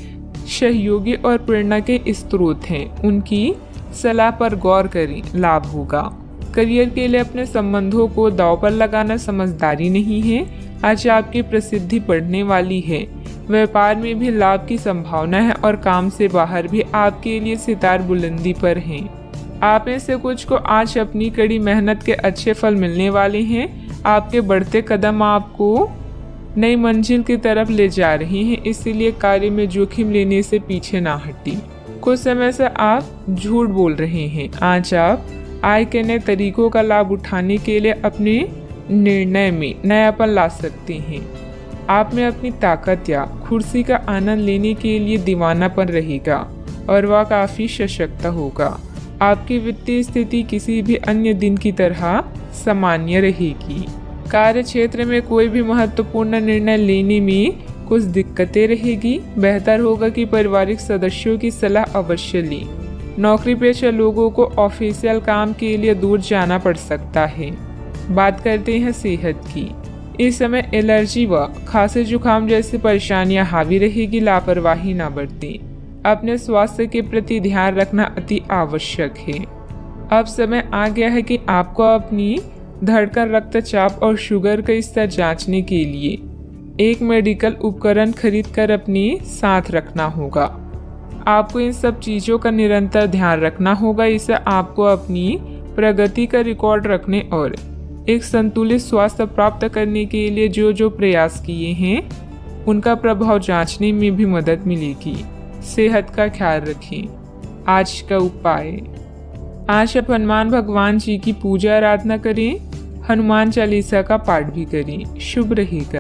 सहयोगी और प्रेरणा के स्रोत हैं। उनकी सलाह पर गौर करें, लाभ होगा। करियर के लिए अपने संबंधों को दांव पर लगाना समझदारी नहीं है। आज आपकी प्रसिद्धि बढ़ने वाली है। व्यापार में भी लाभ की संभावना है और काम से बाहर भी आपके लिए सितार बुलंदी पर हैं। आप में से कुछ को आज अपनी कड़ी मेहनत के अच्छे फल मिलने वाले हैं। आपके बढ़ते कदम आपको नई मंजिल की तरफ ले जा रही हैं, इसलिए कार्य में जोखिम लेने से पीछे ना हटी। कुछ समय से आप झूठ बोल रहे हैं। आज आप आय के नए तरीकों का लाभ उठाने के लिए अपने निर्णय में नयापन ला सकते हैं। आप में अपनी ताकत या कुर्सी का आनंद लेने के लिए दीवानापन रहेगा और वह काफी सशक्त होगा। आपकी वित्तीय स्थिति किसी भी अन्य दिन की तरह सामान्य रहेगी। कार्य क्षेत्र में कोई भी महत्वपूर्ण निर्णय लेने में कुछ दिक्कतें रहेगी। बेहतर होगा कि पारिवारिक सदस्यों की सलाह अवश्य लें। नौकरी पेशा लोगों को ऑफिशियल काम के लिए दूर जाना पड़ सकता है। बात करते हैं सेहत की। इस समय एलर्जी व खांसी जुकाम जैसी परेशानियां हावी रहेगी। लापरवाही न बरतें। अपने स्वास्थ्य के प्रति ध्यान रखना अति आवश्यक है। अब समय आ गया है कि आपको अपनी धड़कन, रक्तचाप और शुगर का स्तर जांचने के लिए एक मेडिकल उपकरण खरीद कर अपने साथ रखना होगा। आपको इन सब चीज़ों का निरंतर ध्यान रखना होगा। इससे आपको अपनी प्रगति का रिकॉर्ड रखने और एक संतुलित स्वास्थ्य प्राप्त करने के लिए जो प्रयास किए हैं उनका प्रभाव जांचने में भी मदद मिलेगी। सेहत का ख्याल रखें। आज का उपाय, आज आप हनुमान भगवान जी की पूजा आराधना करें। हनुमान चालीसा का पाठ भी करें। शुभ रहेगा।